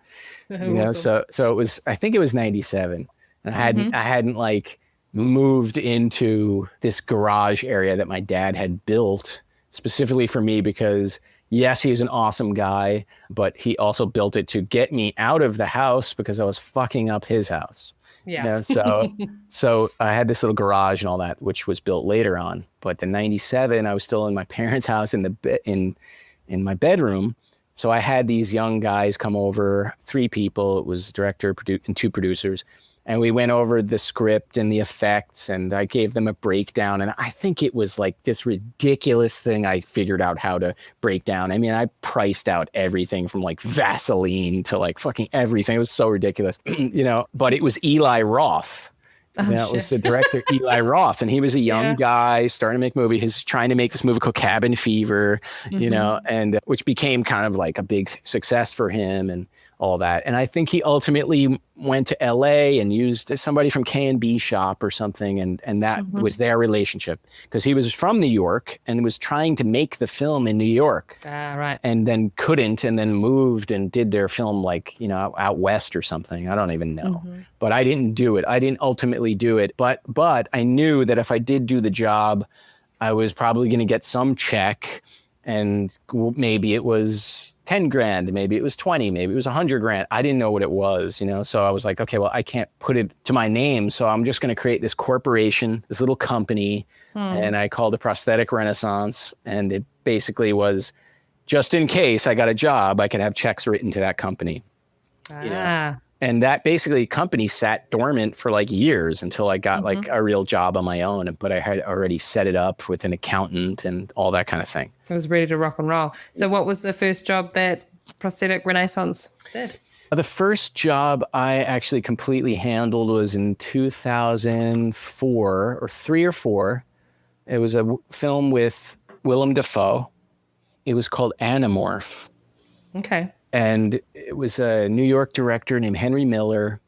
So it was, I think it was 97. And I hadn't like moved into this garage area that my dad had built specifically for me, because yes, he was an awesome guy, but he also built it to get me out of the house because I was fucking up his house. Yeah. So I had this little garage and all that, which was built later on. But in 97, I was still in my parents' house in my bedroom. So I had these young guys come over, 3 people. It was director and 2 producers. And we went over the script and the effects, and I gave them a breakdown. And I think it was like this ridiculous thing I figured out how to break down. I priced out everything from like Vaseline to like fucking everything. It was so ridiculous, but it was Eli Roth. It was the director, Eli Roth. And he was a young guy starting to make movies. He's trying to make this movie called Cabin Fever, and which became kind of like a big success for him and all that. And I think he ultimately went to LA and used somebody from K&B Shop or something. And that was their relationship, because he was from New York and was trying to make the film in New York. Right. And then couldn't, and then moved and did their film like, out west or something. I don't even know. But I didn't do it. I didn't ultimately do it. But I knew that if I did do the job, I was probably going to get some check, and maybe it was 10 grand, maybe it was 20, maybe it was 100 grand. I didn't know what it was, So I was like, okay, well, I can't put it to my name. So I'm just going to create this corporation, this little company. And I called it Prosthetic Renaissance. And it basically was, just in case I got a job, I could have checks written to that company. And that basically company sat dormant for like years until I got like a real job on my own. But I had already set it up with an accountant and all that kind of thing. It was ready to rock and roll. So what was the first job that Prosthetic Renaissance did? The first job I actually completely handled was in 2004 or 3 or 4. It was a film with Willem Dafoe. It was called Anamorph. Okay. And it was a New York director named Henry Miller,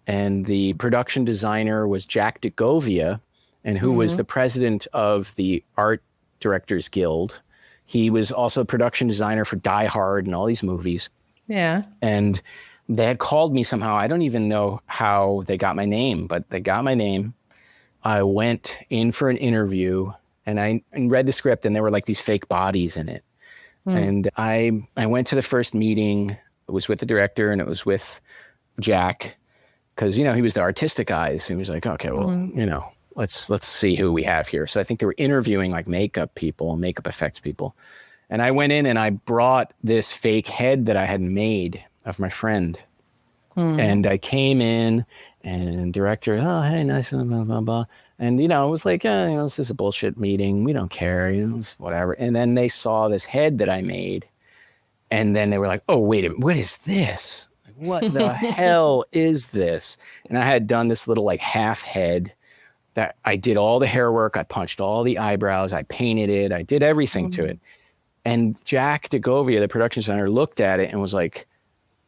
and the production designer was Jack DeGovia, and who was the president of the Art Directors Guild. He was also a production designer for Die Hard and all these movies. Yeah. And they had called me somehow. I don't even know how they got my name, but they got my name. I went in for an interview, and I read the script, and there were like these fake bodies in it. And I went to the first meeting. It was with the director, and it was with Jack, because, he was the artistic guy. So he was like, okay, well, let's see who we have here. So I think they were interviewing like makeup people, makeup effects people. And I went in and I brought this fake head that I had made of my friend. And I came in and director, oh, hey, nice, blah, blah, blah. And, it was like, this is a bullshit meeting. We don't care, it's whatever. And then they saw this head that I made. And then they were like, oh, wait a minute, what is this? Like, what the hell is this? And I had done this little like half head that I did all the hair work. I punched all the eyebrows. I painted it. I did everything to it. And Jack DeGovia, the production designer, looked at it and was like,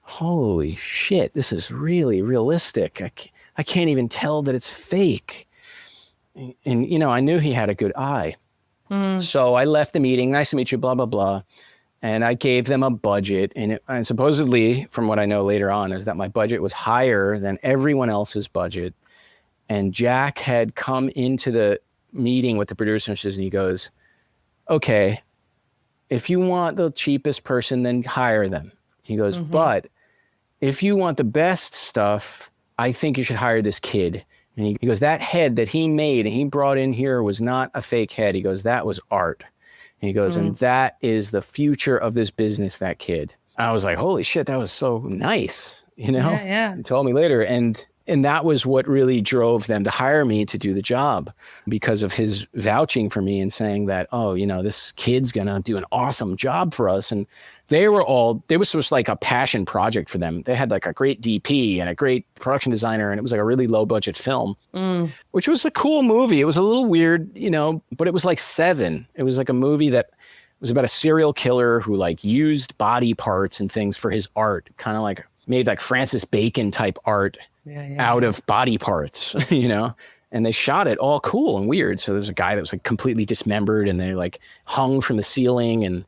holy shit, this is really realistic. I can't even tell that it's fake. And, I knew he had a good eye. So I left the meeting. Nice to meet you, blah, blah, blah. And I gave them a budget. And supposedly, from what I know later on, is that my budget was higher than everyone else's budget. And Jack had come into the meeting with the producers and he goes, okay, if you want the cheapest person, then hire them. He goes, but if you want the best stuff, I think you should hire this kid. And he goes, that head that he made and he brought in here was not a fake head. He goes, that was art. And he goes, and that is the future of this business, that kid. I was like, holy shit, that was so nice. Yeah. He told me later. And that was what really drove them to hire me to do the job, because of his vouching for me and saying that, oh, this kid's going to do an awesome job for us. And it was just like a passion project for them. They had like a great DP and a great production designer, and it was like a really low budget film, which was a cool movie. It was a little weird, but it was like Seven. It was like a movie that was about a serial killer who like used body parts and things for his art, kind of like made like Francis Bacon type art. Out of body parts, and they shot it all cool and weird. So there was a guy that was like completely dismembered and they like hung from the ceiling, and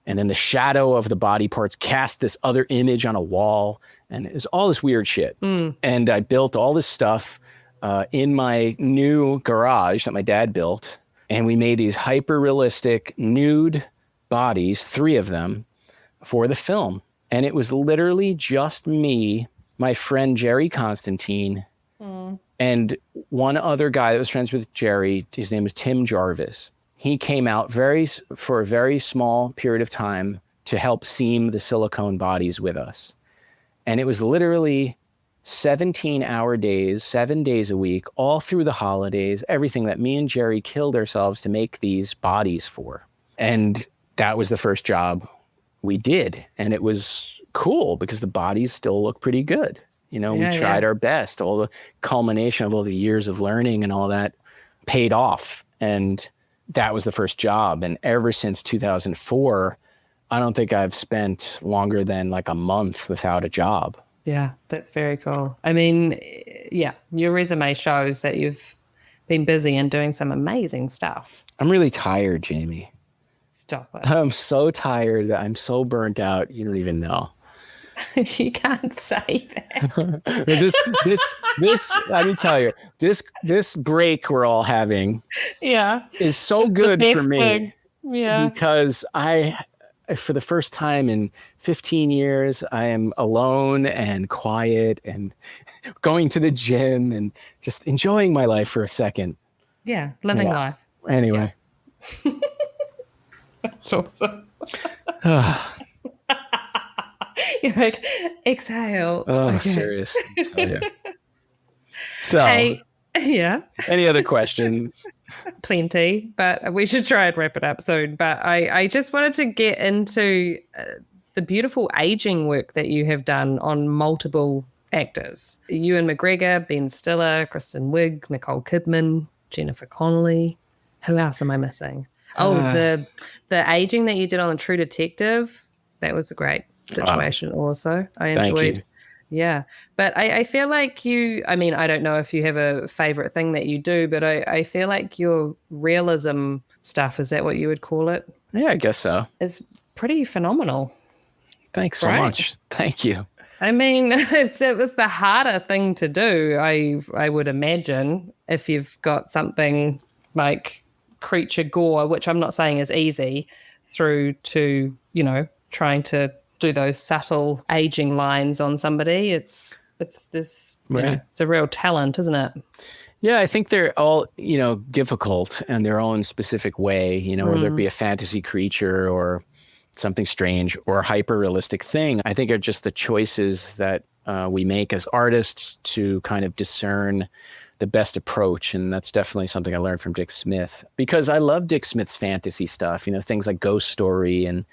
then the shadow of the body parts cast this other image on a wall, and it was all this weird shit. And I built all this stuff in my new garage that my dad built, and we made these hyper realistic nude bodies, 3 of them, for the film. And it was literally just me, my friend Jerry Constantine, and one other guy that was friends with Jerry. His name was Tim Jarvis. He came out for a very small period of time to help seam the silicone bodies with us. And it was literally 17-hour days, 7 days a week, all through the holidays, everything that me and Jerry killed ourselves to make these bodies for. And that was the first job we did. And it was cool because the bodies still look pretty good. We tried our best. All the culmination of all the years of learning and all that paid off. And that was the first job. And ever since 2004, I don't think I've spent longer than like a month without a job. Yeah, that's very cool. I mean, your resume shows that you've been busy and doing some amazing stuff. I'm really tired, Jamie. Stop it. I'm so tired. I'm so burnt out. You don't even know. You can't say that. this let me tell you, this break we're all having is so good for me. Because for the first time in 15 years, I am alone and quiet and going to the gym and just enjoying my life for a second. Yeah, living life. Anyway. Yeah. That's awesome. You're like, exhale. Oh, okay. Serious. I tell you. So, any other questions? Plenty, but we should try and wrap it up soon. But I just wanted to get into the beautiful aging work that you have done on multiple actors. Ewan McGregor, Ben Stiller, Kristen Wiig, Nicole Kidman, Jennifer Connelly. Who else am I missing? Oh, the aging that you did on The True Detective. That was a great situation also. I enjoyed. Thank you. Yeah. But I feel like I don't know if you have a favorite thing that you do, but I feel like your realism stuff, is that what you would call it? Yeah, I guess so. Is pretty phenomenal. Thanks so much. Thank you. I mean, it was the harder thing to do, I would imagine, if you've got something like creature gore, which I'm not saying is easy, through to, trying to do those subtle aging lines on somebody. It's this, it's a real talent, isn't it? Yeah, I think they're all, difficult in their own specific way, whether it be a fantasy creature or something strange or a hyper-realistic thing, I think are just the choices that we make as artists to kind of discern the best approach. And that's definitely something I learned from Dick Smith, because I love Dick Smith's fantasy stuff, things like Ghost Story and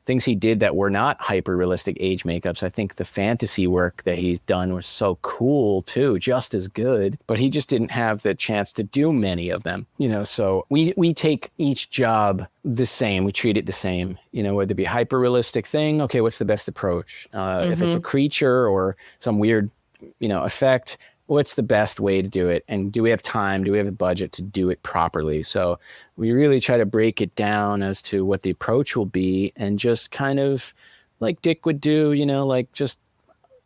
things he did that were not hyper-realistic age makeups. I think the fantasy work that he's done was so cool too, just as good, but he just didn't have the chance to do many of them, so we take each job the same. We treat it the same, whether it be a hyper-realistic thing. Okay, what's the best approach? If it's a creature or some weird, effect, what's the best way to do it? And do we have time? Do we have a budget to do it properly? So we really try to break it down as to what the approach will be, and just kind of like Dick would do,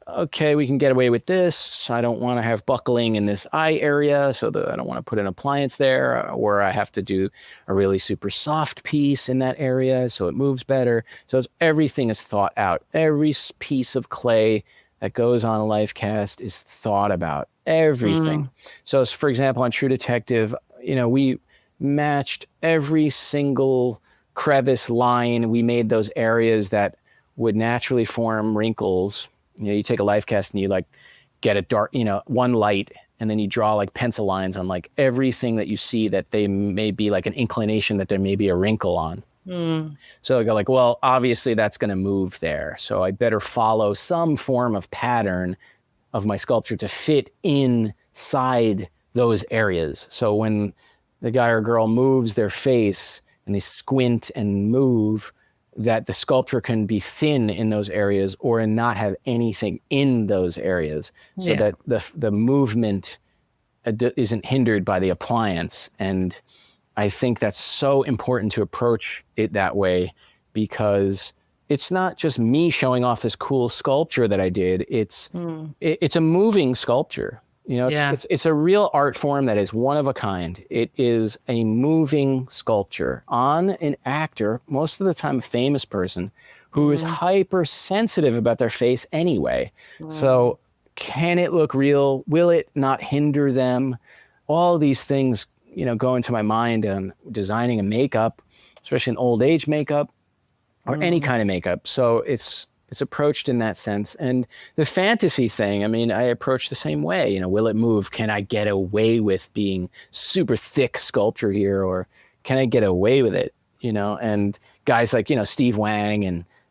okay, we can get away with this. I don't want to have buckling in this eye area, so that I don't want to put an appliance there, or I have to do a really super soft piece in that area so it moves better. So everything is thought out. Every piece of clay that goes on a life cast is thought about, everything. So for example, on True Detective, we matched every single crevice line. We made those areas that would naturally form wrinkles. You take a life cast and you get a dark, one light, and then you draw pencil lines on everything that you see that they may be an inclination that there may be a wrinkle on. So I go well, obviously that's going to move there. So I better follow some form of pattern of my sculpture to fit inside those areas. So when the guy or girl moves their face and they squint and move, that the sculpture can be thin in those areas or not have anything in those areas, so that the movement isn't hindered by the appliance. And I think that's so important to approach it that way, because it's not just me showing off this cool sculpture that I did. It's a moving sculpture. It's a real art form that is one of a kind. It is a moving sculpture on an actor, most of the time a famous person, who is hypersensitive about their face anyway. So can it look real? Will it not hinder them? All these things go into my mind on designing a makeup, especially an old age makeup or any kind of makeup. So it's approached in that sense. And the fantasy thing, I approach the same way. Will it move? Can I get away with being super thick sculpture here, or can I get away with it? And guys like, Steve Wang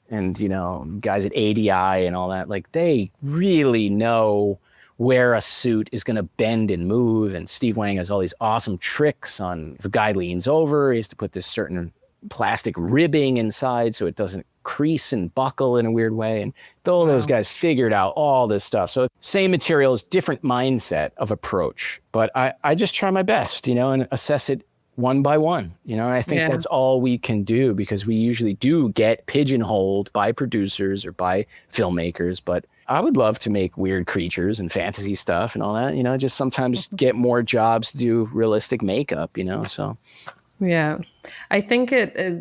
and guys at ADI and all that, they really know where a suit is going to bend and move. And Steve Wang has all these awesome tricks on, if a guy leans over, he has to put this certain plastic ribbing inside so it doesn't crease and buckle in a weird way. And all those guys figured out all this stuff. So same materials, different mindset of approach. But I just try my best, and assess it one by one, and I think that's all we can do, because we usually do get pigeonholed by producers or by filmmakers. But I would love to make weird creatures and fantasy stuff and all that, just sometimes get more jobs to do realistic makeup, so. Yeah. I think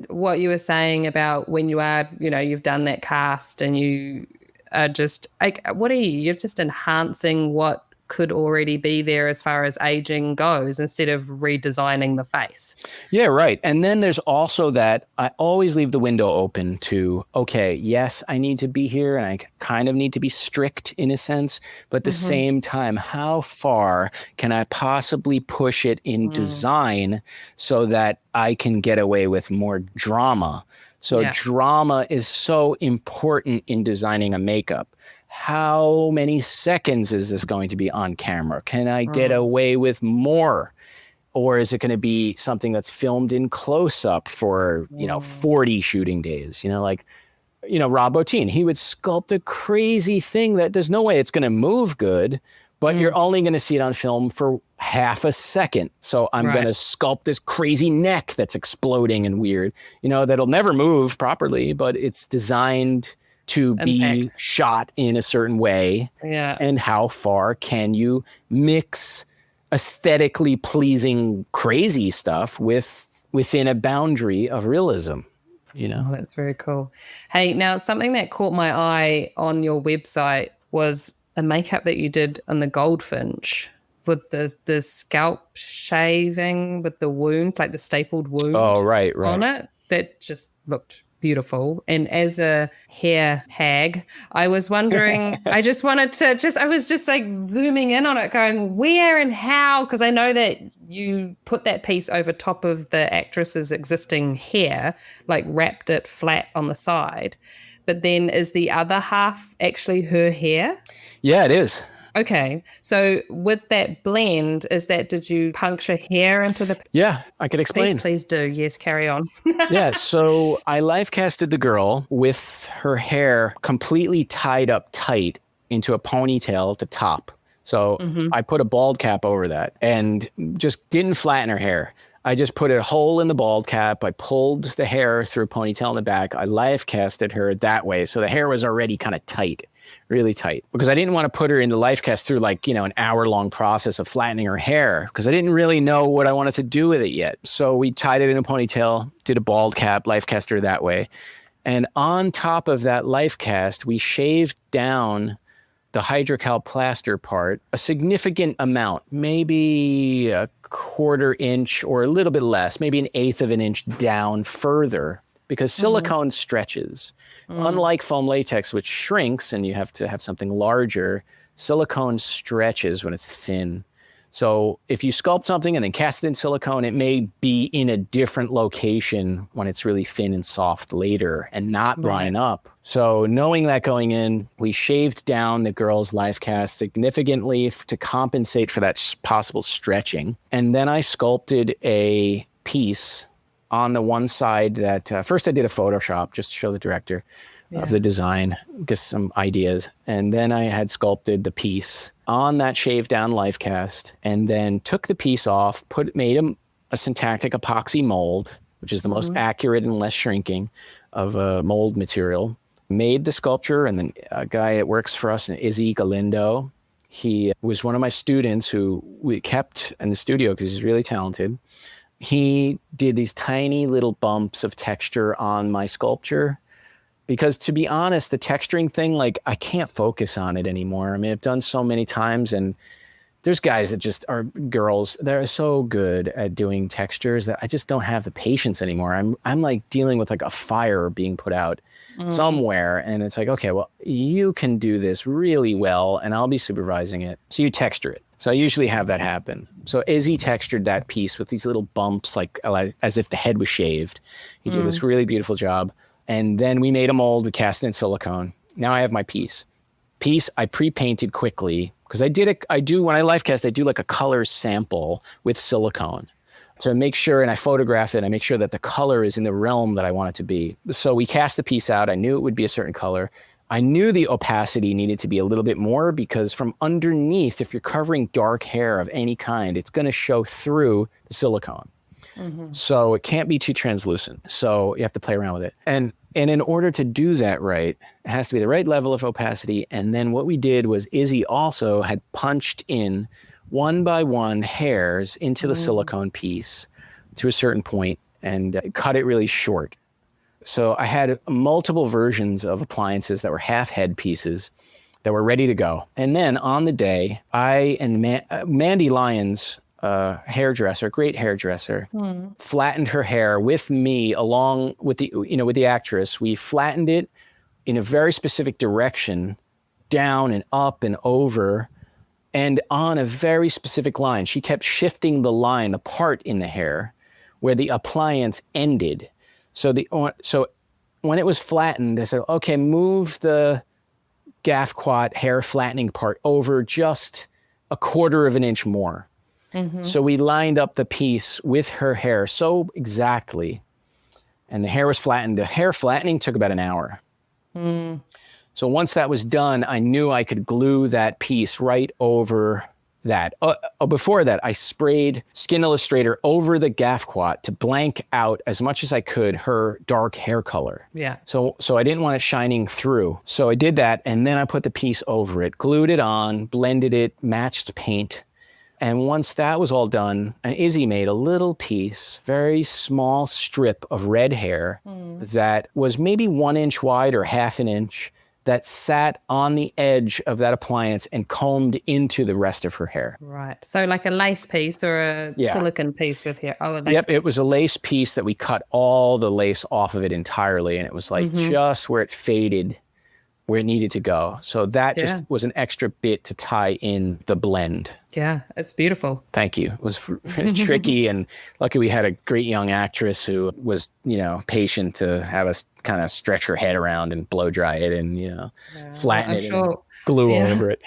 what you were saying about when you are, you've done that cast and you are just, you're just enhancing what could already be there as far as aging goes, instead of redesigning the face. Yeah, right. And then there's also that I always leave the window open to, okay, yes, I need to be here and I kind of need to be strict in a sense, but at the same time, how far can I possibly push it in design so that I can get away with more drama? So drama is so important in designing a makeup. How many seconds is this going to be on camera? Can I get away with more? Or is it going to be something that's filmed in close-up for, 40 shooting days? Rob Bottin, he would sculpt a crazy thing that there's no way it's going to move good, but you're only going to see it on film for half a second. So I'm going to sculpt this crazy neck that's exploding and weird, that'll never move properly, but it's designed to be shot in a certain way. Yeah. And how far can you mix aesthetically pleasing crazy stuff within a boundary of realism? Oh, that's very cool. Hey, now something that caught my eye on your website was a makeup that you did on the goldfinch with the scalp shaving with the wound, like the stapled wound right on it. That just looked beautiful. And as a hair hag, I was wondering, I was just like zooming in on it, going where and how, because I know that you put that piece over top of the actress's existing hair, like wrapped it flat on the side. But then is the other half actually her hair? Yeah, it is. Okay. So with that blend, did you puncture hair into the Yeah, I could explain. Please do. Yes, carry on. Yeah, so I live casted the girl with her hair completely tied up tight into a ponytail at the top. So I put a bald cap over that and just didn't flatten her hair. I just put a hole in the bald cap. I pulled the hair through a ponytail in the back. I live casted her that way. So the hair was already kind of tight, really tight, because I didn't want to put her in the life cast through an hour-long process of flattening her hair because I didn't really know what I wanted to do with it yet. So we tied it in a ponytail, did a bald cap, life cast her that way. And on top of that life cast, we shaved down the hydrocal plaster part a significant amount, maybe a quarter inch or a little bit less, maybe an eighth of an inch down further, because silicone stretches. Unlike foam latex, which shrinks and you have to have something larger, silicone stretches when it's thin. So if you sculpt something and then cast it in silicone, it may be in a different location when it's really thin and soft later and not line up. So knowing that going in, we shaved down the girl's life cast significantly to compensate for that possible stretching. And then I sculpted a piece on the one side that first I did a Photoshop just to show the director of the design, get some ideas. And then I had sculpted the piece on that shaved down life cast and then took the piece off, made a syntactic epoxy mold, which is the most accurate and less shrinking of a mold material. Made the sculpture, and then a guy that works for us, Izzy Galindo, he was one of my students who we kept in the studio because he's really talented. He did these tiny little bumps of texture on my sculpture because, to be honest, the texturing thing, I can't focus on it anymore. I mean, I've done so many times, and there's guys that just are girls that are so good at doing textures that I just don't have the patience anymore. I'm like dealing with a fire being put out somewhere, and it's like, okay, well, you can do this really well, and I'll be supervising it. So you texture it. So I usually have that happen. So Izzy textured that piece with these little bumps, as if the head was shaved. He did this really beautiful job. And then we made a mold, we cast it in silicone. Now I have my piece. I pre-painted quickly because when I life cast, I do a color sample with silicone to make sure, and I photograph it, I make sure that the color is in the realm that I want it to be. So we cast the piece out. I knew it would be a certain color. I knew the opacity needed to be a little bit more because from underneath, if you're covering dark hair of any kind, it's going to show through the silicone. So it can't be too translucent. So you have to play around with it. And in order to do that right, it has to be the right level of opacity. And then what we did was Izzy also had punched in one by one hairs into the silicone piece to a certain point and cut it really short. So I had multiple versions of appliances that were half head pieces that were ready to go. And then on the day, I and Mandy Lyons, hairdresser, great hairdresser, flattened her hair with me along with the actress. We flattened it in a very specific direction, down and up and over, and on a very specific line. She kept shifting the line, the part in the hair where the appliance ended. So when it was flattened, I said, okay, move the gaff-quat hair flattening part over just a quarter of an inch more. So we lined up the piece with her hair so exactly, and the hair was flattened. The hair flattening took about an hour. So once that was done, I knew I could glue that piece right over that. Before that, I sprayed Skin Illustrator over the gaff-quat to blank out as much as I could her dark hair color. Yeah. So I didn't want it shining through. So I did that, and then I put the piece over it, glued it on, blended it, matched paint. And once that was all done, Izzy made a little piece, very small strip of red hair that was maybe 1 inch wide or half an inch, that sat on the edge of that appliance and combed into the rest of her hair. Right. So like a lace piece or a Yeah. silicone piece with hair. Oh, a lace Yep, piece. it was a lace piece that we cut all the lace off of it entirely, and it was like just where it faded, where it needed to go. So that just was an extra bit to tie in the blend. Yeah, it's beautiful. Thank you. It was tricky, and lucky we had a great young actress who was, patient to have us kind of stretch her head around and blow dry it and, flatten it and glue all over it.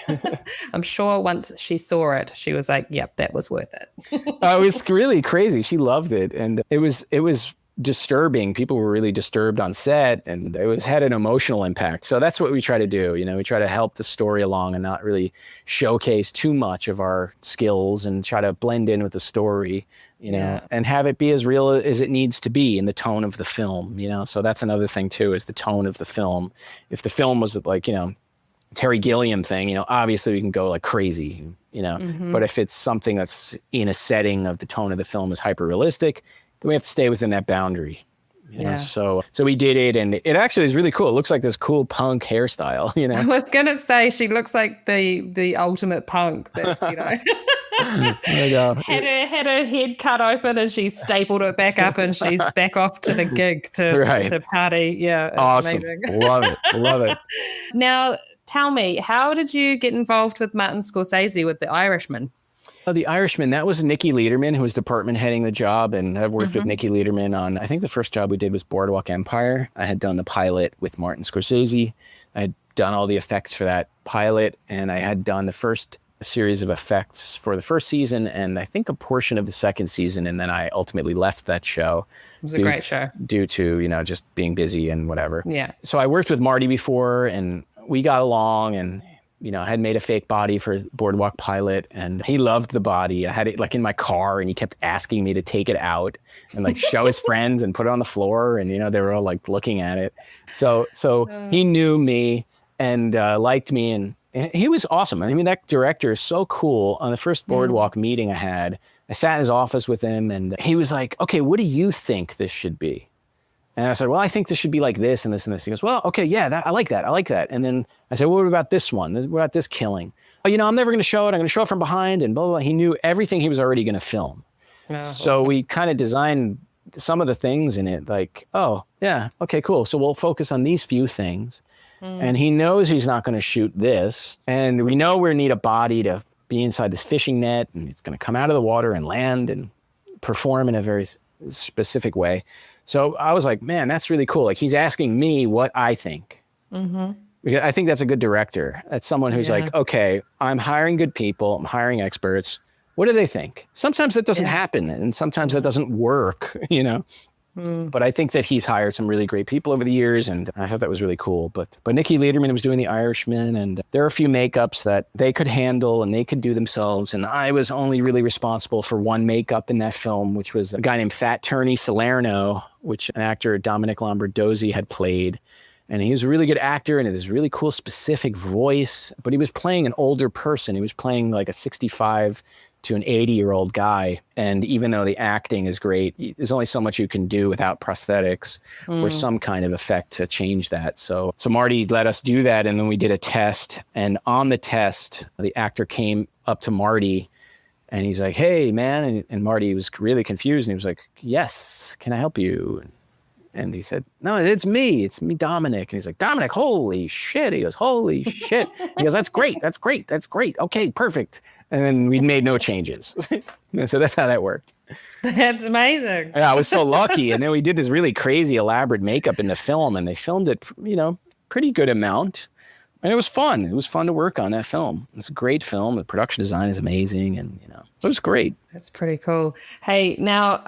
I'm sure once she saw it, she was like, yep, that was worth it. It was really crazy. She loved it. And it was disturbing. People were really disturbed on set, and it had an emotional impact. So that's what we try to do. We try to help the story along and not really showcase too much of our skills and try to blend in with the story, and have it be as real as it needs to be in the tone of the film, So that's another thing too, is the tone of the film. If the film was like, Terry Gilliam thing, obviously we can go like crazy, but if it's something that's in a setting of the tone of the film is hyper-realistic, then we have to stay within that boundary. So we did it, and it actually is really cool. It looks like this cool punk hairstyle, I was gonna say she looks like the ultimate punk. That's had her head cut open and she stapled it back up and she's back off to the gig to party. Yeah, awesome. Amazing. Love it. Now, tell me, how did you get involved with Martin Scorsese with The Irishman? Oh, The Irishman, that was Nikki Lederman, who was department heading the job. And I've worked with Nikki Lederman on, I think the first job we did was Boardwalk Empire. I had done the pilot with Martin Scorsese. I had done all the effects for that pilot. And I had done the first series of effects for the first season and I think a portion of the second season. And then I ultimately left that show. It was a great show. Due to, just being busy and whatever. Yeah. So I worked with Marty before and we got along, and I had made a fake body for Boardwalk Pilot, and he loved the body. I had it like in my car, and he kept asking me to take it out and like show his friends and put it on the floor, and they were all like looking at it. So he knew me and liked me, and he was awesome. I mean, that director is so cool. On the first Boardwalk meeting I sat in his office with him, and he was like, "Okay, what do you think this should be?" And I said, well, I think this should be like this and this and this. He goes, well, okay, yeah, I like that. And then I said, well, what about this one? What about this killing? Oh, I'm never going to show it. I'm going to show it from behind and blah, blah, blah. He knew everything he was already going to film. So awesome. We kind of designed some of the things in it like, oh, yeah, okay, cool. So we'll focus on these few things. And he knows he's not going to shoot this. And we know we need a body to be inside this fishing net, and it's going to come out of the water and land and perform in a very specific way. So I was like, man, that's really cool. Like, he's asking me what I think. Because I think that's a good director. That's someone who's like, okay, I'm hiring good people. I'm hiring experts. What do they think? Sometimes that doesn't happen, and sometimes that doesn't work, But I think that he's hired some really great people over the years, and I thought that was really cool. But Nikki Lederman was doing The Irishman, and there are a few makeups that they could handle and they could do themselves. And I was only really responsible for one makeup in that film, which was a guy named Fat Turney Salerno, which an actor, Dominic Lombardozzi, had played. And he was a really good actor and had this really cool specific voice, but he was playing an older person. He was playing like a 65 to an 80-year-old guy. And even though the acting is great, there's only so much you can do without prosthetics or some kind of effect to change that. So Marty let us do that. And then we did a test. And on the test, the actor came up to Marty and he's like, hey, man. And Marty was really confused. And he was like, yes, can I help you? And he said, no, it's me, Dominic. And he's like, Dominic, holy shit. He goes, holy shit. He goes, that's great. Okay, perfect. And then we made no changes. So that's how that worked. That's amazing. Yeah, I was so lucky. And then we did this really crazy, elaborate makeup in the film, and they filmed it, pretty good amount. And it was fun. It was fun to work on that film. It's a great film. The production design is amazing, and it was great. That's pretty cool. Hey, now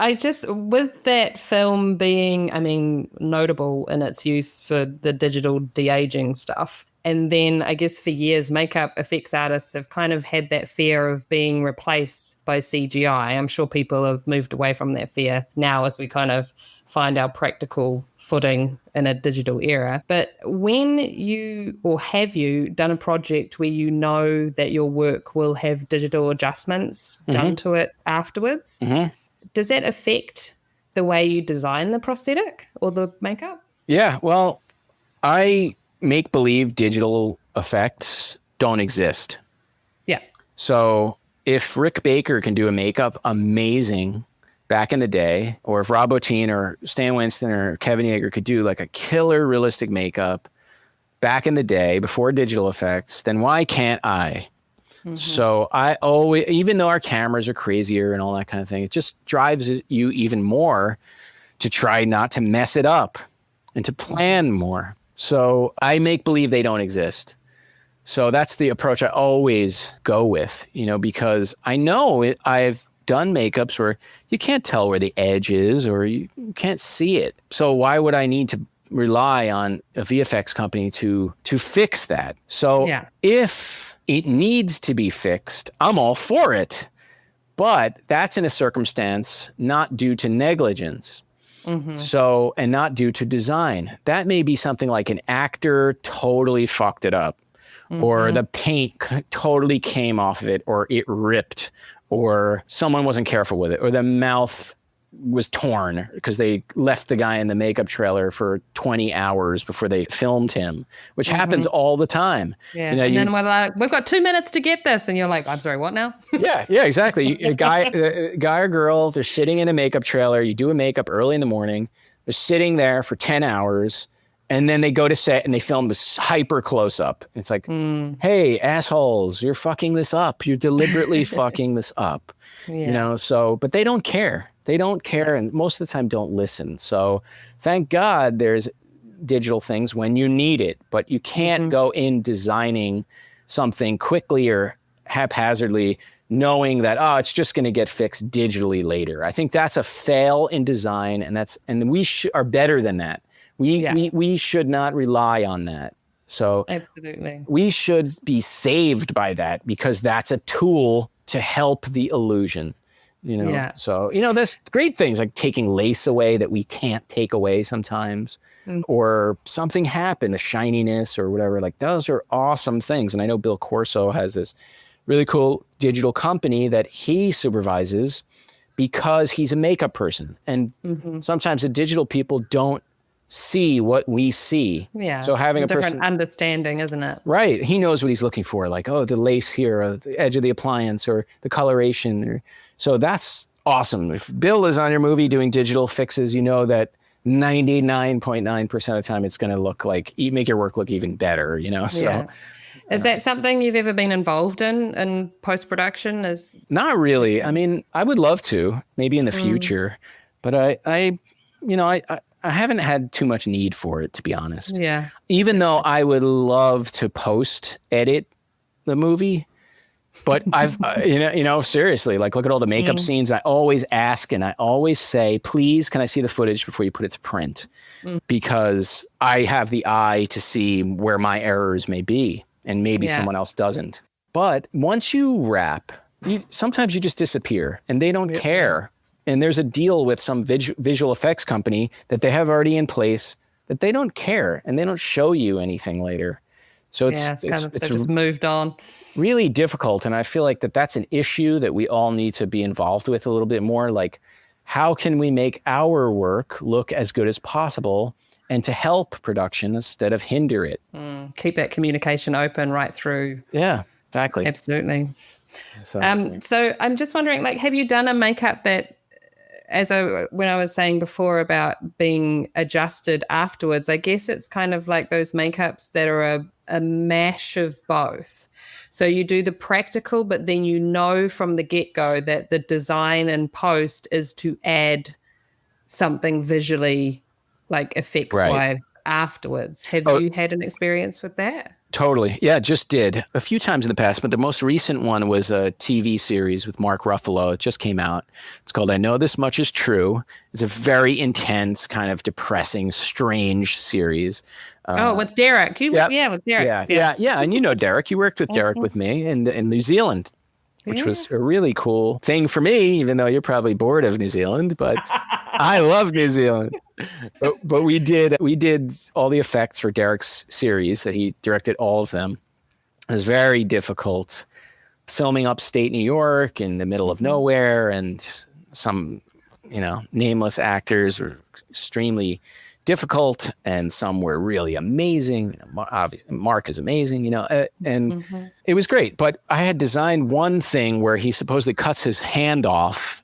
with that film being, notable in its use for the digital de-aging stuff, and then I guess for years, makeup effects artists have kind of had that fear of being replaced by CGI. I'm sure people have moved away from that fear now as we kind of find our practical footing in a digital era. But when have you done a project where you know that your work will have digital adjustments done to it afterwards? Does that affect the way you design the prosthetic or the makeup? Yeah, well, I make-believe digital effects don't exist. Yeah. So if Rick Baker can do a makeup amazing back in the day, or if Rob Bottin or Stan Winston or Kevin Yeager could do like a killer realistic makeup back in the day before digital effects, then why can't I? So I always, even though our cameras are crazier and all that kind of thing, it just drives you even more to try not to mess it up and to plan more. So I make believe they don't exist. So that's the approach I always go with, because I know it. I've done makeups where you can't tell where the edge is or you can't see it. So why would I need to rely on a VFX company to fix that? So if it needs to be fixed, I'm all for it. But that's in a circumstance not due to negligence. So, and not due to design. That may be something like an actor totally fucked it up, or the paint totally came off of it, or it ripped, or someone wasn't careful with it, or the mouth was torn because they left the guy in the makeup trailer for 20 hours before they filmed him, which happens all the time. Yeah. And then we're like, we've got 2 minutes to get this. And you're like, I'm sorry, what now? Yeah, exactly. A guy or girl, they're sitting in a makeup trailer. You do a makeup early in the morning. They're sitting there for 10 hours. And then they go to set and they film this hyper close up. It's like, hey, assholes, you're fucking this up. You're deliberately fucking this up. So, but they don't care. They don't care, and most of the time don't listen. So thank God there's digital things when you need it, but you can't go in designing something quickly or haphazardly knowing that, it's just going to get fixed digitally later. I think that's a fail in design, and we are better than that. We should not rely on that. So absolutely, we should be saved by that because that's a tool to help the illusion. So, there's great things like taking lace away that we can't take away sometimes, or something happened, a shininess or whatever. Like those are awesome things. And I know Bill Corso has this really cool digital company that he supervises because he's a makeup person. And sometimes the digital people don't see what we see. Yeah. So having it's a different person, understanding, isn't it? Right. He knows what he's looking for. Like, the lace here, or the edge of the appliance, or the coloration. So that's awesome. If Bill is on your movie doing digital fixes, you know that 99.9% of the time it's going to look like, make your work look even better, So yeah. Is that something you've ever been involved in post-production? Not really. I mean, I would love to, maybe in the future, but I haven't had too much need for it, to be honest. Yeah. Even though I would love to edit the movie, but I've, seriously, like look at all the makeup scenes. I always ask and I always say, please, can I see the footage before you put it to print? Because I have the eye to see where my errors may be, and maybe someone else doesn't. But once you wrap, sometimes you just disappear and they don't care. And there's a deal with some visual effects company that they have already in place that they don't care and they don't show you anything later. So it's just moved on. Really difficult. And I feel like that's an issue that we all need to be involved with a little bit more. Like, how can we make our work look as good as possible and to help production instead of hinder it? Keep that communication open right through. Yeah, exactly. Absolutely. So I'm just wondering, like, have you done a makeup that, when I was saying before about being adjusted afterwards, I guess it's kind of like those makeups that are a mash of both. So you do the practical, but then from the get-go that the design and post is to add something visually, like effects-wise, afterwards. Have you had an experience with that? Totally. Yeah, just did a few times in the past, but the most recent one was a TV series with Mark Ruffalo. It just came out. It's called I Know This Much Is True. It's a very intense, kind of depressing, strange series. With Derek. With Derek. Yeah. And you know Derek. You worked with Derek with me in New Zealand, which was a really cool thing for me, even though you're probably bored of New Zealand, but I love New Zealand. But we did all the effects for Derek's series that he directed, all of them. It was very difficult filming upstate New York in the middle of nowhere, and some, nameless actors were extremely difficult, and some were really amazing. Obviously, Mark is amazing, and it was great. But I had designed one thing where he supposedly cuts his hand off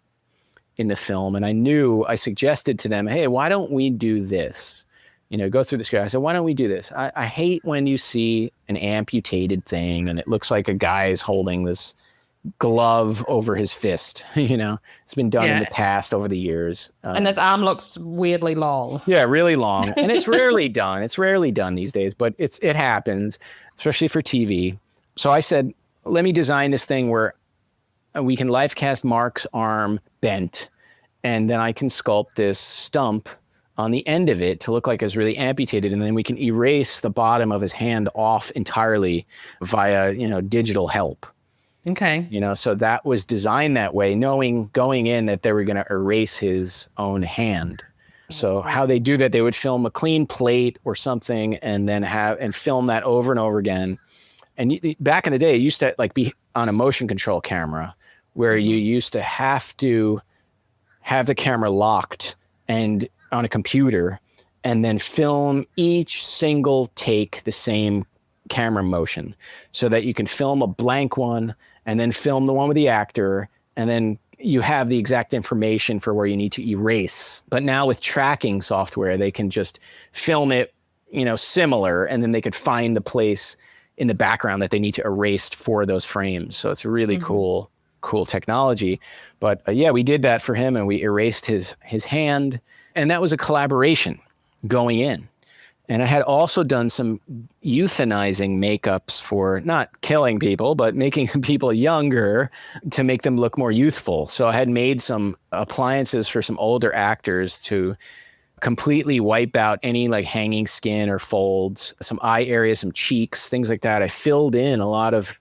in the film, and I suggested to them, hey, why don't we do this? Go through the script. I said, why don't we do this? I hate when you see an amputated thing and it looks like a guy is holding this glove over his fist. It's been done in the past over the years. And his arm looks weirdly long. Yeah, really long. And it's rarely done. It's rarely done these days, but it happens, especially for TV. So I said, let me design this thing where we can life cast Mark's arm bent, and then I can sculpt this stump on the end of it to look like it's really amputated, and then we can erase the bottom of his hand off entirely via, digital help. Okay. So that was designed that way, knowing going in that they were going to erase his own hand. So how they do that, they would film a clean plate or something and then film that over and over again. And back in the day, it used to be on a motion control camera where you used to have to have the camera locked and on a computer and then film each single take the same camera motion so that you can film a blank one and then film the one with the actor, and then you have the exact information for where you need to erase. But now with tracking software, they can just film it, similar, and then they could find the place in the background that they need to erase for those frames. So it's a really cool technology. But we did that for him, and we erased his hand. And that was a collaboration going in. And I had also done some euthanizing makeups for not killing people, but making people younger to make them look more youthful. So I had made some appliances for some older actors to completely wipe out any hanging skin or folds, some eye areas, some cheeks, things like that. I filled in a lot of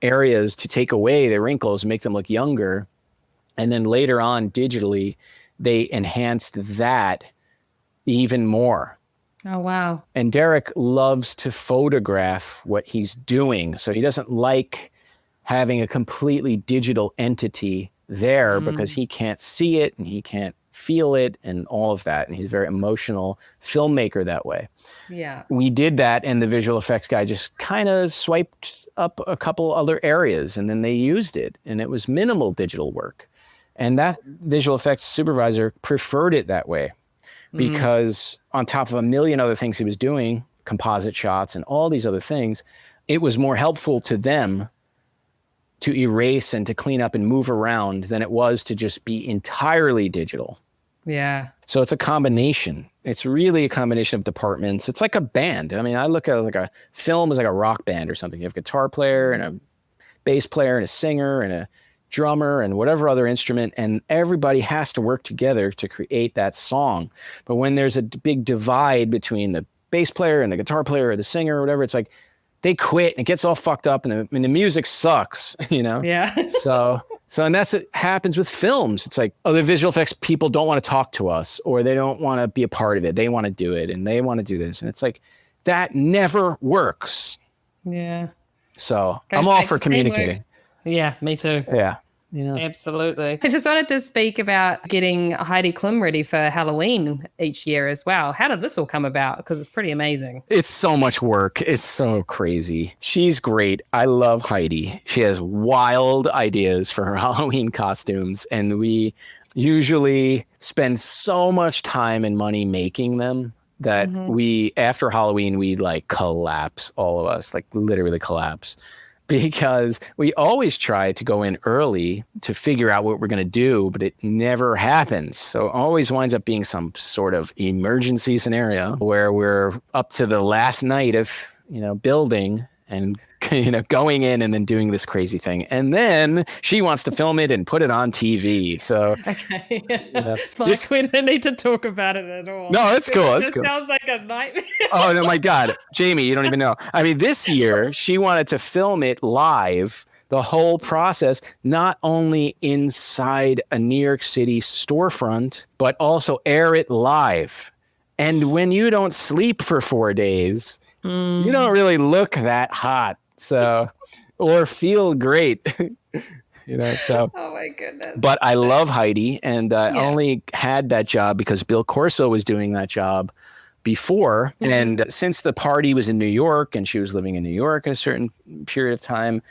areas to take away the wrinkles and make them look younger. And then later on, digitally, they enhanced that even more. Oh, wow. And Derek loves to photograph what he's doing. So he doesn't like having a completely digital entity there because he can't see it and he can't feel it and all of that. And he's a very emotional filmmaker that way. Yeah. We did that, and the visual effects guy just kind of swiped up a couple other areas, and then they used it, and it was minimal digital work. And that visual effects supervisor preferred it that way because on top of a million other things he was doing, composite shots and all these other things, it was more helpful to them to erase and to clean up and move around than it was to just be entirely digital. Yeah. So it's a combination. It's really a combination of departments. It's like a band. I mean, I look at a film as like a rock band or something. You have a guitar player and a bass player and a singer and a drummer and whatever other instrument, and everybody has to work together to create that song. But when there's a big divide between the bass player and the guitar player or the singer or whatever, it's like they quit and it gets all fucked up and the music sucks, Yeah. So and that's what happens with films. It's like, the visual effects people don't want to talk to us, or they don't want to be a part of it. They want to do it and they want to do this. And it's like, that never works. Yeah. So I'm all for communicating. Yeah, me too. Yeah. Absolutely. I just wanted to speak about getting Heidi Klum ready for Halloween each year as well. How did this all come about? Because it's pretty amazing. It's so much work. It's so crazy. She's great. I love Heidi. She has wild ideas for her Halloween costumes, and we usually spend so much time and money making them that after Halloween, we collapse, all of us, literally collapse. Because we always try to go in early to figure out what we're going to do, but it never happens. So it always winds up being some sort of emergency scenario where we're up to the last night of, building and, going in and then doing this crazy thing. And then she wants to film it and put it on TV. So, okay. We don't need to talk about it at all. No, it's cool. It's cool. Sounds like a nightmare. Oh, no, my God. Jamie, you don't even know. I mean, this year she wanted to film it live, the whole process, not only inside a New York City storefront, but also air it live. And when you don't sleep for 4 days, you don't really look that hot. So, or feel great, so. Oh my goodness. But I love Heidi, and I only had that job because Bill Corso was doing that job before. And since the party was in New York and she was living in New York at a certain period of time,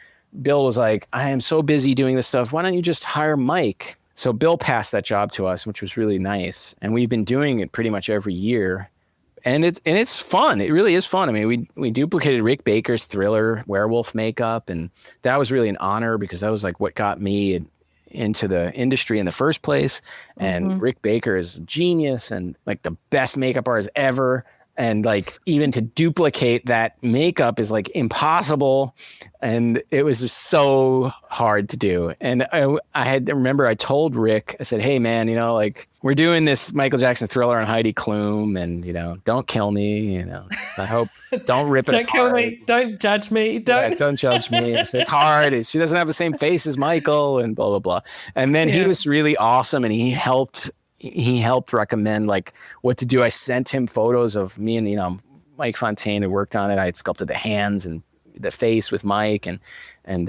Bill was like, I am so busy doing this stuff. Why don't you just hire Mike? So Bill passed that job to us, which was really nice. And we've been doing it pretty much every year. And it's fun. It really is fun. I mean, we duplicated Rick Baker's Thriller werewolf makeup. And that was really an honor because that was like what got me into the industry in the first place. And Rick Baker is a genius and like the best makeup artist ever. And like even to duplicate that makeup is like impossible. And it was just so hard to do. And I had to remember I told Rick, I said, hey man, like we're doing this Michael Jackson Thriller on Heidi Klum and, don't kill me, So I hope don't rip it Don't apart. kill me. Don't judge me. Don't judge me. So it's hard. She doesn't have the same face as Michael and blah, blah, blah. And then he was really awesome and he helped recommend like what to do. I sent him photos of me and, Mike Fontaine who worked on it. I had sculpted the hands and the face with Mike and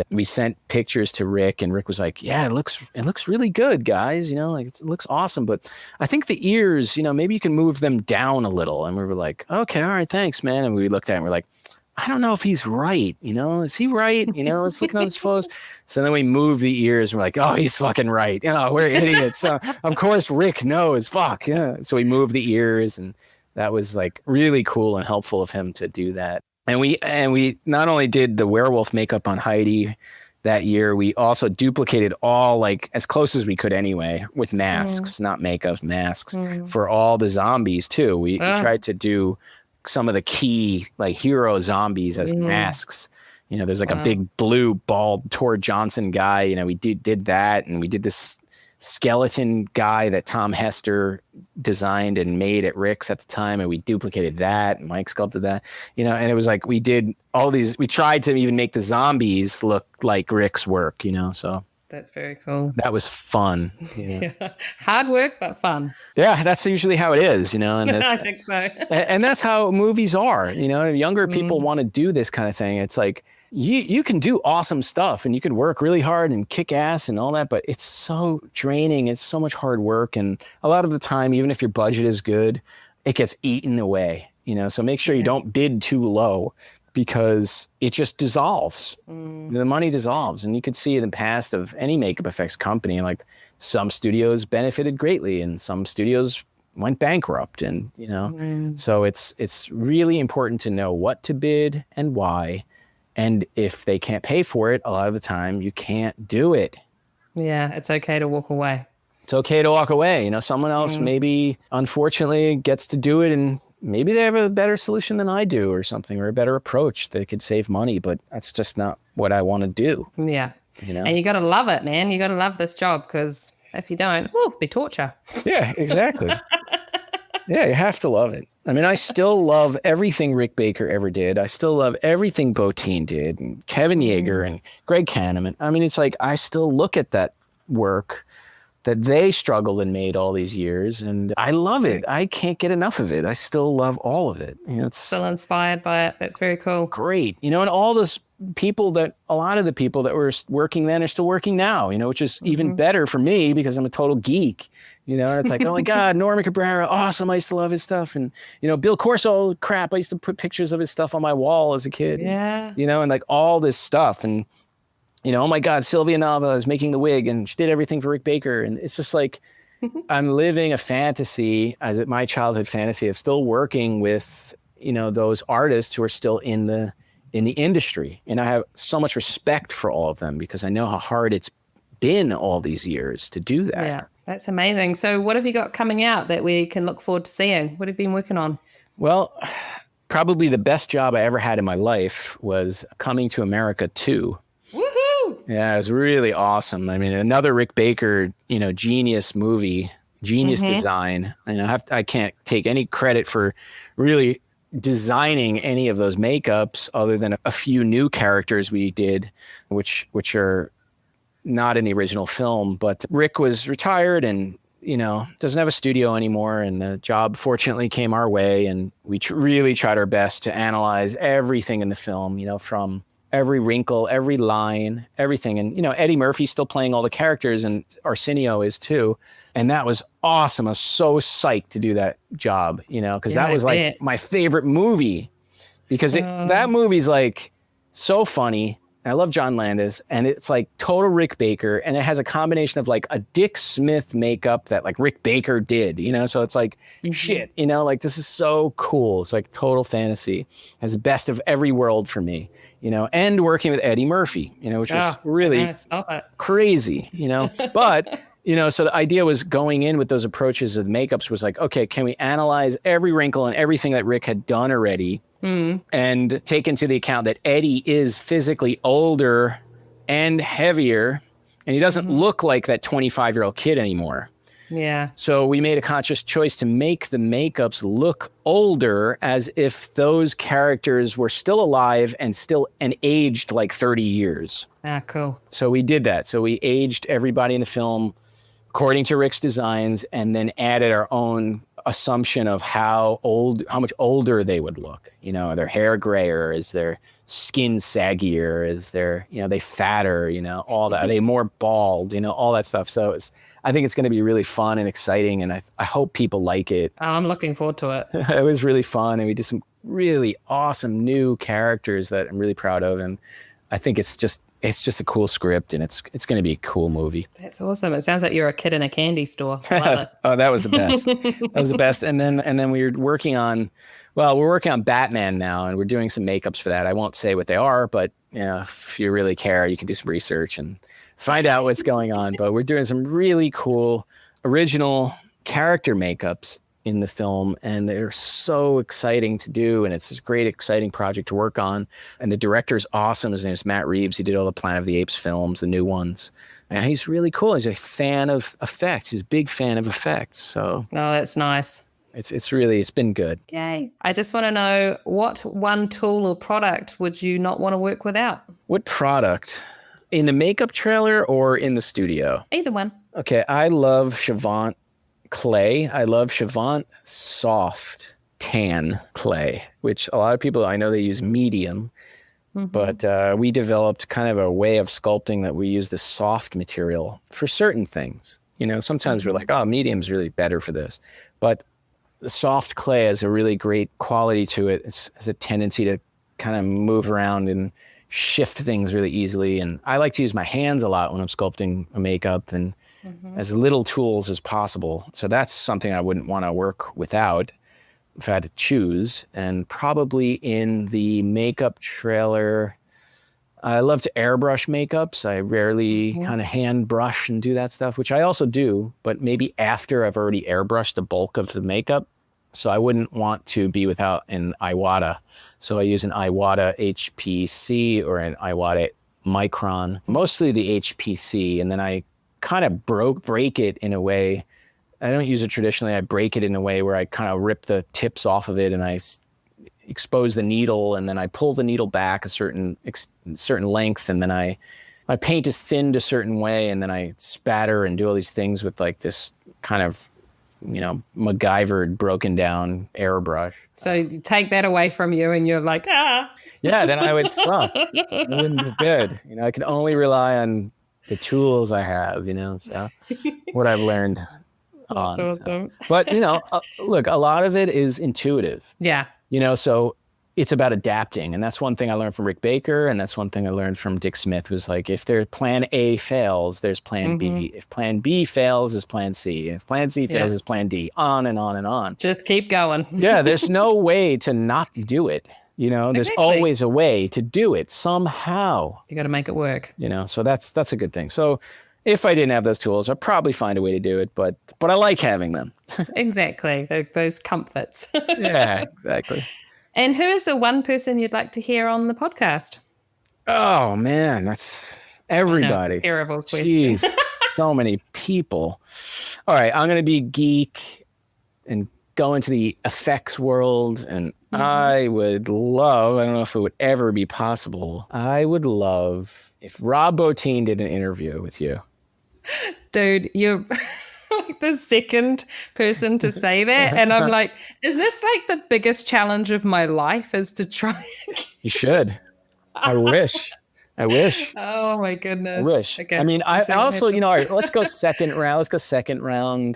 we sent pictures to Rick and Rick was like, yeah, it looks really good, guys. Like it looks awesome. But I think the ears, maybe you can move them down a little. And we were like, okay, all right, thanks, man. And we looked at it and we're like, I don't know if he's right. Is he right? Let's look at his photos. So then we move the ears. And we're like, oh, he's fucking right. We're idiots. Of course, Rick knows. Fuck. Yeah. So we moved the ears and that was like really cool and helpful of him to do that. And we not only did the werewolf makeup on Heidi that year, we also duplicated all like as close as we could anyway with masks, not makeup, masks for all the zombies too. We tried to do some of the key like hero zombies as masks. There's like a big blue bald Tor Johnson guy. We did that, and we did this skeleton guy that Tom Hester designed and made at Rick's at the time, and we duplicated that, and Mike sculpted that. And it was like we did all these. We tried to even make the zombies look like Rick's work. So. That's very cool. That was fun. Hard work, but fun. Yeah, that's usually how it is, And I think so. And that's how movies are, Younger people want to do this kind of thing. It's like you can do awesome stuff and you can work really hard and kick ass and all that, but it's so draining. It's so much hard work. And a lot of the time, even if your budget is good, it gets eaten away, So make sure you don't bid too low, because it just dissolves. The money dissolves. And you could see in the past of any makeup effects company, like some studios benefited greatly and some studios went bankrupt. And, so it's really important to know what to bid and why. And if they can't pay for it, a lot of the time you can't do it. Yeah, it's okay to walk away. It's okay to walk away. Someone else maybe, unfortunately, gets to do it and maybe they have a better solution than I do or something, or a better approach that could save money, but that's just not what I want to do. Yeah. And you got to love it, man. You got to love this job, because if you don't, it'll be torture. Yeah, exactly. Yeah, you have to love it. I mean, I still love everything Rick Baker ever did. I still love everything Bottin did, and Kevin Yeager and Greg Kahneman. I mean, it's like I still look at that work that they struggled and made all these years, and I love it. I can't get enough of it. I still love all of it. It's still inspired by it. That's very cool. Great. And all those people a lot of the people that were working then are still working now, which is even better for me because I'm a total geek, and it's like, oh my God, Norman Cabrera, awesome. I used to love his stuff. And, Bill Corso, crap. I used to put pictures of his stuff on my wall as a kid. Yeah. And like all this stuff. And, oh my God, Sylvia Nava is making the wig and she did everything for Rick Baker. And it's just like, I'm living a fantasy, my childhood fantasy of still working with, those artists who are still in the industry. And I have so much respect for all of them because I know how hard it's been all these years to do that. Yeah, that's amazing. So what have you got coming out that we can look forward to seeing? What have you been working on? Well, probably the best job I ever had in my life was Coming to America 2. Woohoo! Yeah, it was really awesome. I mean, another Rick Baker, genius movie, genius design. I can't take any credit for really designing any of those makeups other than a few new characters we did, which are not in the original film. But Rick was retired and, doesn't have a studio anymore. And the job fortunately came our way. And we really tried our best to analyze everything in the film, from every wrinkle, every line, everything. And, Eddie Murphy's still playing all the characters and Arsenio is too. And that was awesome. I was so psyched to do that job, because Yeah, that was I like bet. my favorite movie, because that movie's like so funny. I love John Landis, and it's like total Rick Baker, and it has a combination of like a Dick Smith makeup that like Rick Baker did, so it's like shit, like this is so cool. It's like total fantasy. Has the best of every world for me, and working with Eddie Murphy, which was really Stop it. crazy, but so the idea was going in with those approaches of the makeups was like, okay, can we analyze every wrinkle and everything that Rick had done already and take into the account that Eddie is physically older and heavier, and he doesn't look like that 25-year-old kid anymore. Yeah. So we made a conscious choice to make the makeups look older, as if those characters were still alive and aged like 30 years. Ah, cool. So we did that. So we aged everybody in the film according to Rick's designs, and then added our own assumption of how much older they would look. Are their hair grayer? Is their skin saggier? Is they fatter? All that. Are they more bald? All that stuff. So I think it's going to be really fun and exciting, and I hope people like it. Oh, I'm looking forward to it. It was really fun, and we did some really awesome new characters that I'm really proud of, and I think it's just a cool script, and it's going to be a cool movie. That's awesome. It sounds like you're a kid in a candy store. Love it. Oh, that was the best. That was the best. And then we're working on Batman now, and we're doing some makeups for that. I won't say what they are, but if you really care, you can do some research and find out what's going on. But we're doing some really cool original character makeups in the film, and they're so exciting to do, and it's a great, exciting project to work on. And the director's awesome. His name is Matt Reeves. He did all the Planet of the Apes films, the new ones. And he's really cool. He's a fan of effects. He's a big fan of effects. So that's nice. It's been good. Yay. I just want to know, what one tool or product would you not want to work without? What product? In the makeup trailer or in the studio? Either one. Okay, I love Chavant clay. I love Chavant soft tan clay, which a lot of people, I know they use medium, but we developed kind of a way of sculpting that we use the soft material for certain things. Sometimes we're like, oh, medium's really better for this. But the soft clay has a really great quality to it. It has a tendency to kind of move around and shift things really easily. And I like to use my hands a lot when I'm sculpting a makeup, and as little tools as possible. So that's something I wouldn't want to work without if I had to choose. And probably in the makeup trailer, I love to airbrush makeups. I rarely kind of hand brush and do that stuff, which I also do, but maybe after I've already airbrushed the bulk of the makeup. So I wouldn't want to be without an Iwata. So I use an Iwata HPC or an Iwata Micron, mostly the HPC, and then I kind of break it in a way. I don't use it traditionally. I break it in a way where I kind of rip the tips off of it, and I expose the needle, and then I pull the needle back a certain length, and then my paint is thinned a certain way, and then I spatter and do all these things with like this kind of MacGyvered, broken down airbrush. So you take that away from you, and you're like, Yeah, then I would suck. It wouldn't be good. I can only rely on the tools I have, so what I've learned on. That's awesome. So. But, look, a lot of it is intuitive. Yeah. So it's about adapting. And that's one thing I learned from Rick Baker. And that's one thing I learned from Dick Smith was like, if their plan A fails, there's plan B. If plan B fails, there's plan C. If plan C fails, there's plan D. On and on and on. Just keep going. Yeah, there's no way to not do it. There's always a way to do it somehow. You got to make it work. So that's a good thing. So if I didn't have those tools, I'd probably find a way to do it, but I like having them. Exactly. Those comforts. Yeah, exactly. And who is the one person you'd like to hear on the podcast? Oh man, that's everybody. No, terrible question. Jeez, so many people. All right, I'm going to be geek and go into the effects world, and I would love, I don't know if it would ever be possible, I would love if Rob Bottin did an interview with you. Dude, you're like the second person to say that, and I'm like, is this like the biggest challenge of my life, is to try? You should. I wish. I wish. Oh my goodness. I wish. Okay. I mean, I also, Exactly. all right, let's go second round. Let's go second round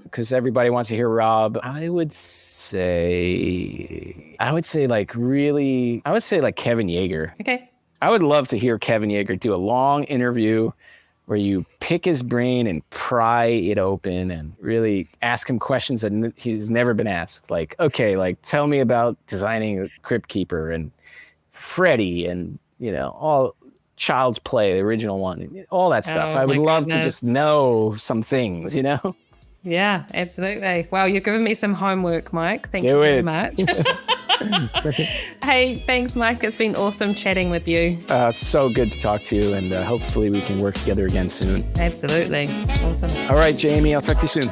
because everybody wants to hear Rob. I would say like Kevin Yeager. Okay. I would love to hear Kevin Yeager do a long interview where you pick his brain and pry it open and really ask him questions that he's never been asked. Like, okay, like tell me about designing a Crypt Keeper and Freddy and, all Child's Play, the original one, all that stuff. Oh, I would my love to goodness. just know some things, Yeah, absolutely. Well, you're giving me some homework, Mike. Thank you Do very it. much. Hey, thanks, Mike. It's been awesome chatting with you. So good to talk to you, and hopefully we can work together again soon. Absolutely. Awesome. All right, Jamie, I'll talk to you soon.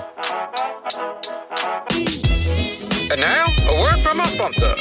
And now, a word from our sponsor.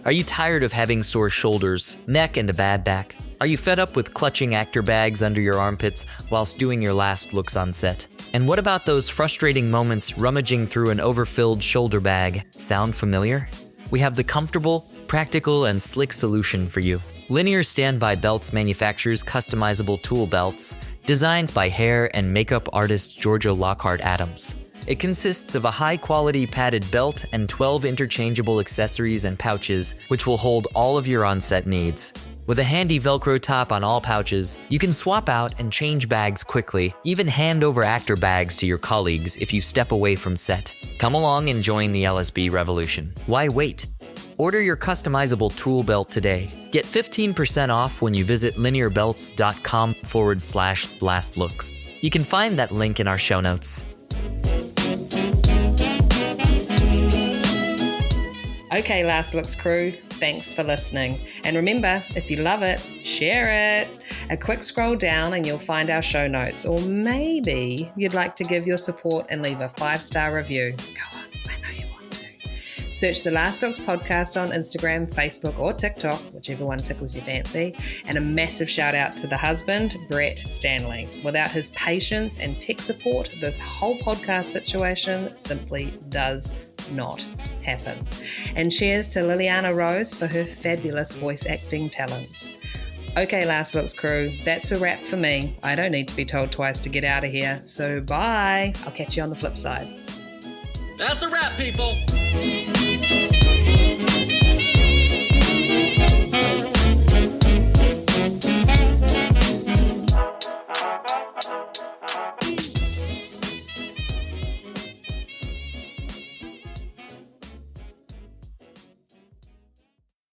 Are you tired of having sore shoulders, neck, and a bad back? Are you fed up with clutching actor bags under your armpits whilst doing your last looks on set? And what about those frustrating moments rummaging through an overfilled shoulder bag? Sound familiar? We have the comfortable, practical, and slick solution for you. Linear Standby Belts manufactures customizable tool belts designed by hair and makeup artist Georgia Lockhart Adams. It consists of a high-quality padded belt and 12 interchangeable accessories and pouches, which will hold all of your on-set needs. With a handy Velcro top on all pouches, you can swap out and change bags quickly, even hand over actor bags to your colleagues if you step away from set. Come along and join the LSB revolution. Why wait? Order your customizable tool belt today. Get 15% off when you visit linearbelts.com/lastlooks. You can find that link in our show notes. Okay, Last Looks crew, thanks for listening. And remember, if you love it, share it. A quick scroll down and you'll find our show notes. Or maybe you'd like to give your support and leave a 5-star review. Go on, I know you want to. Search the Last Looks podcast on Instagram, Facebook, or TikTok, whichever one tickles your fancy. And a massive shout out to the husband, Brett Stanley. Without his patience and tech support, this whole podcast situation simply does not happen. And cheers to Liliana Rose for her fabulous voice acting talents. Okay, Last Looks crew, that's a wrap for me. I don't need to be told twice to get out of here, so bye. I'll catch you on the flip side. That's a wrap, people!